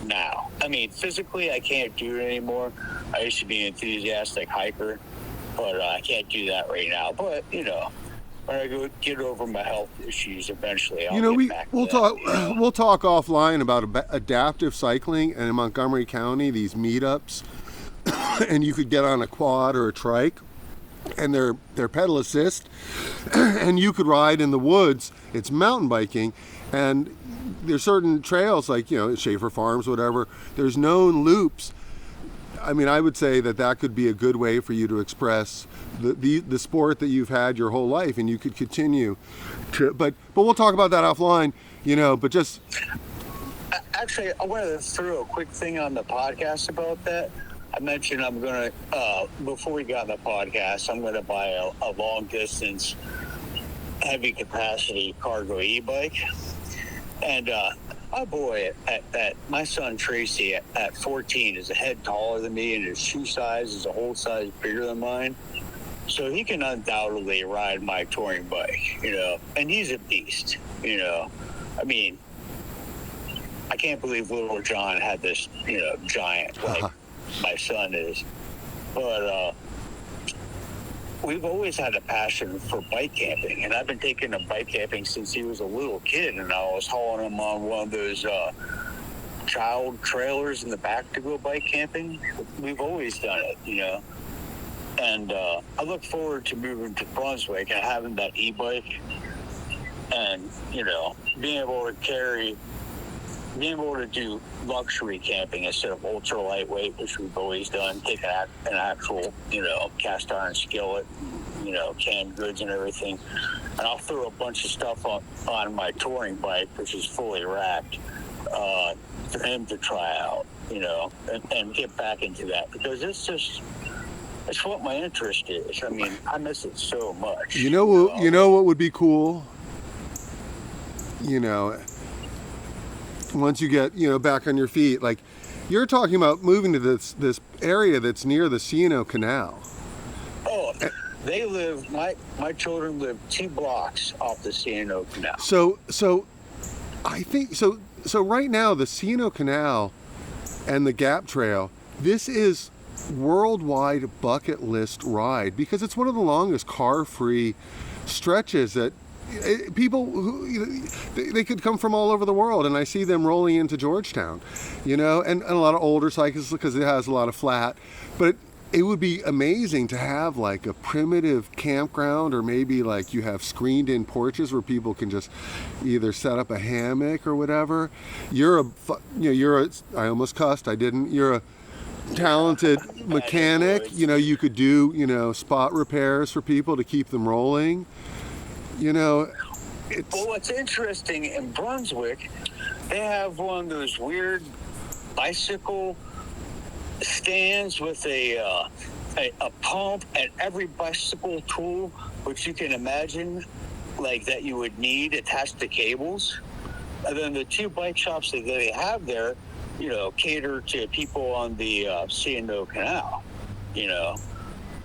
now. I mean, physically, I can't do it anymore. I used to be an enthusiastic hiker, but I can't do that right now. But, when I go get over my health issues, eventually I'll get back to that. We'll talk offline about adaptive cycling, and in Montgomery County, these meetups, and you could get on a quad or a trike, and they're pedal assist, and you could ride in the woods. It's mountain biking, and there's certain trails like Schaefer Farms, whatever. There's known loops. I mean, I would say that could be a good way for you to express the sport that you've had your whole life, and you could continue to. But we'll talk about that offline, But just actually, I wanted to throw a quick thing on the podcast about that. I mentioned I'm gonna before we got on the podcast, I'm gonna buy a long distance, heavy capacity cargo e-bike, and my boy at my son Tracy at 14 is a head taller than me, and his shoe size is a whole size bigger than mine. So he can undoubtedly ride my touring bike, and he's a beast, I mean, I can't believe little John had this, giant like my son is. But we've always had a passion for bike camping, and I've been taking him bike camping since he was a little kid, and I was hauling him on one of those child trailers in the back to go bike camping. We've always done it, and I look forward to moving to Brunswick and having that e-bike, and being able to do luxury camping instead of ultra lightweight, which we've always done. Take an actual, cast iron skillet, canned goods and everything. And I'll throw a bunch of stuff on my touring bike, which is fully racked, for him to try out, and get back into that, because it's what my interest is. I mean, I miss it so much. You know what would be cool? Once you get back on your feet, like you're talking about moving to this area that's near the C&O Canal. Oh, they live. My children live 2 blocks off the C&O Canal. So I think so right now the C&O Canal and the Gap Trail, this is worldwide bucket list ride, because it's one of the longest car-free stretches that people they could come from all over the world, and I see them rolling into Georgetown, and a lot of older cyclists, because it has a lot of flat. But it would be amazing to have like a primitive campground, or maybe like you have screened in porches where people can just either set up a hammock or whatever. I almost cussed, I didn't. You're a talented mechanic, you could do spot repairs for people to keep them rolling. Well, what's interesting in Brunswick, they have one of those weird bicycle stands with a pump and every bicycle tool which you can imagine, like that you would need attached to cables. And then the 2 bike shops that they have there, cater to people on the C&O Canal,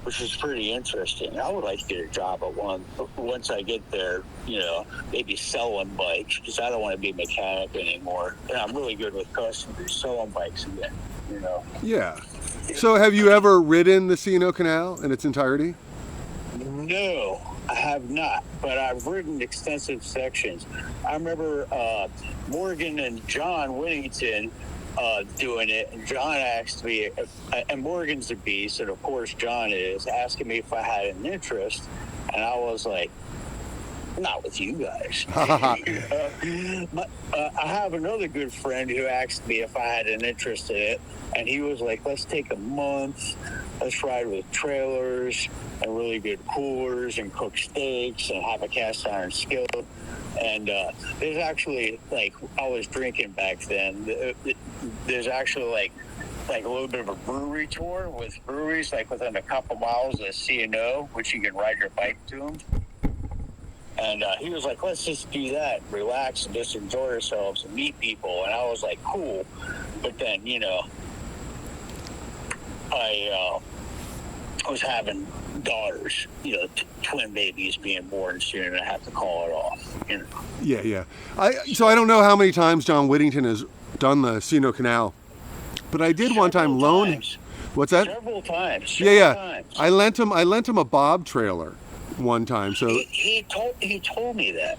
which is pretty interesting. I would like to get a job at one once I get there, maybe selling bikes, because I don't want to be a mechanic anymore. And I'm really good with customers, selling bikes again, Yeah. So have you ever ridden the C&O Canal in its entirety? No, I have not, but I've ridden extensive sections. I remember Morgan and John Whittington doing it, and John asked me, and Morgan's a beast, and of course John is, asking me if I had an interest, and I was like, not with you guys. I have another good friend who asked me if I had an interest in it, and he was like, let's take a month, let's ride with trailers and really good coolers and cook steaks and have a cast iron skillet. And there's actually, like, I was drinking back then. There's actually like a little bit of a brewery tour with breweries like within a couple miles of C&O, which you can ride your bike to them. And he was like, let's just do that, relax and just enjoy ourselves and meet people. And I was like, cool. But then, you know, I was having daughters, you know, twin babies being born soon, and I have to call it off, you know. Yeah. So I don't know how many times John Whittington has done the C&O Canal, but I did one time loan. Times. What's that? Several times. Times. I lent him a Bob trailer one time. So he told me that.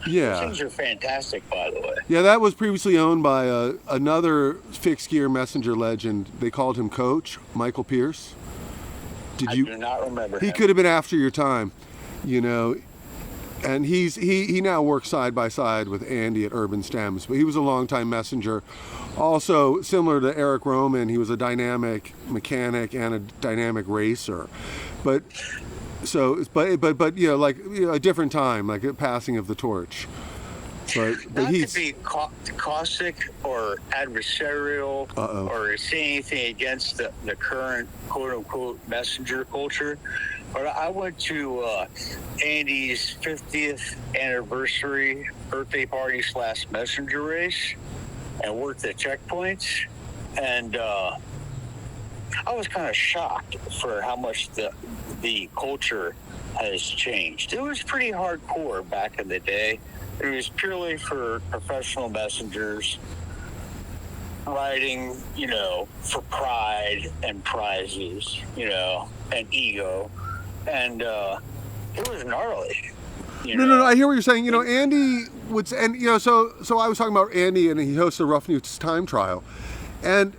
Yeah. Those things are fantastic, by the way. Yeah, that was previously owned by another fixed gear messenger legend. They called him Coach, Michael Pierce. I do not remember He him. could have been after your time, you know. And he now works side by side with Andy at Urban Stems, but he was a longtime messenger. Also, similar to Eric Roman, he was a dynamic mechanic and a dynamic racer. But you know, like, you know, a different time, like a passing of the torch. But Not he's to be caustic or adversarial or say anything against the current quote-unquote messenger culture, but I went to Andy's 50th anniversary birthday party / messenger race and worked the checkpoints, and I was kind of shocked for how much the culture has changed. It was pretty hardcore back in the day. It was purely for professional messengers riding, you know, for pride and prizes, you know, and ego. And it was gnarly. No, I hear what you're saying. You know, Andy would, and you know, so I was talking about Andy, and he hosts a Rough News time trial, and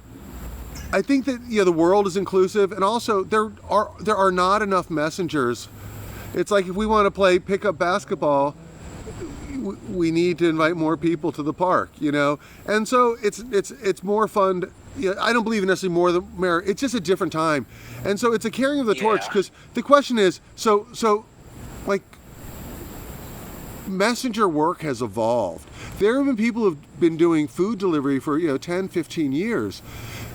I think that, you know, the world is inclusive, and also there are not enough messengers. It's like if we want to play pickup basketball, we need to invite more people to the park, you know, and so it's more fun. You know, I don't believe in necessarily more the merrier. It's just a different time, and so it's a carrying of the torch. Because the question is, so like, messenger work has evolved. There have been people who've been doing food delivery for, you know, 10, 15 years.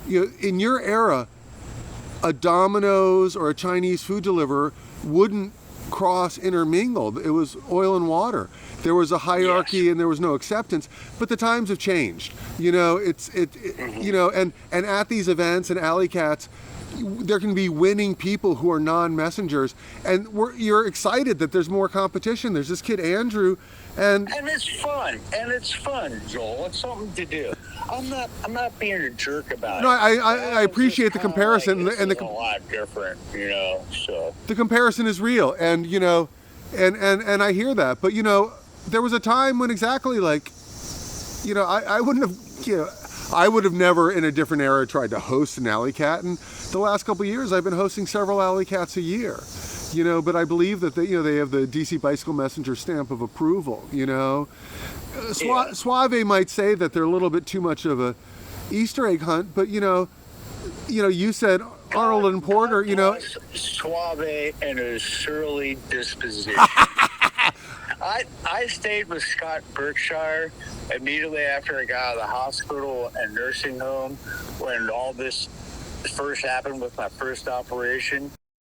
You know, in your era, a Domino's or a Chinese food deliverer wouldn't cross intermingle. It was oil and water. There was a hierarchy and there was no acceptance. But the times have changed. You know, you know, and at these events and alley cats, there can be winning people who are non-messengers, and you're excited that there's more competition. There's this kid Andrew, and it's fun, Joel. It's something to do. I'm not being a jerk about no, it. I appreciate the comparison, like, and a lot different, you know. So the comparison is real, and you know, and I hear that, but you know, there was a time when exactly like, you know, I wouldn't have, you know, I would have never in a different era tried to host an alley cat, and the last couple of years I've been hosting several alley cats a year, you know, but I believe that they, you know, they have the DC Bicycle Messenger stamp of approval, you know. Suave might say that they're a little bit too much of a Easter egg hunt, but you know, you said Arnold and Porter, you know. Suave and his surly disposition. I stayed with Scott Berkshire immediately after I got out of the hospital and nursing home when all this first happened with my first operation.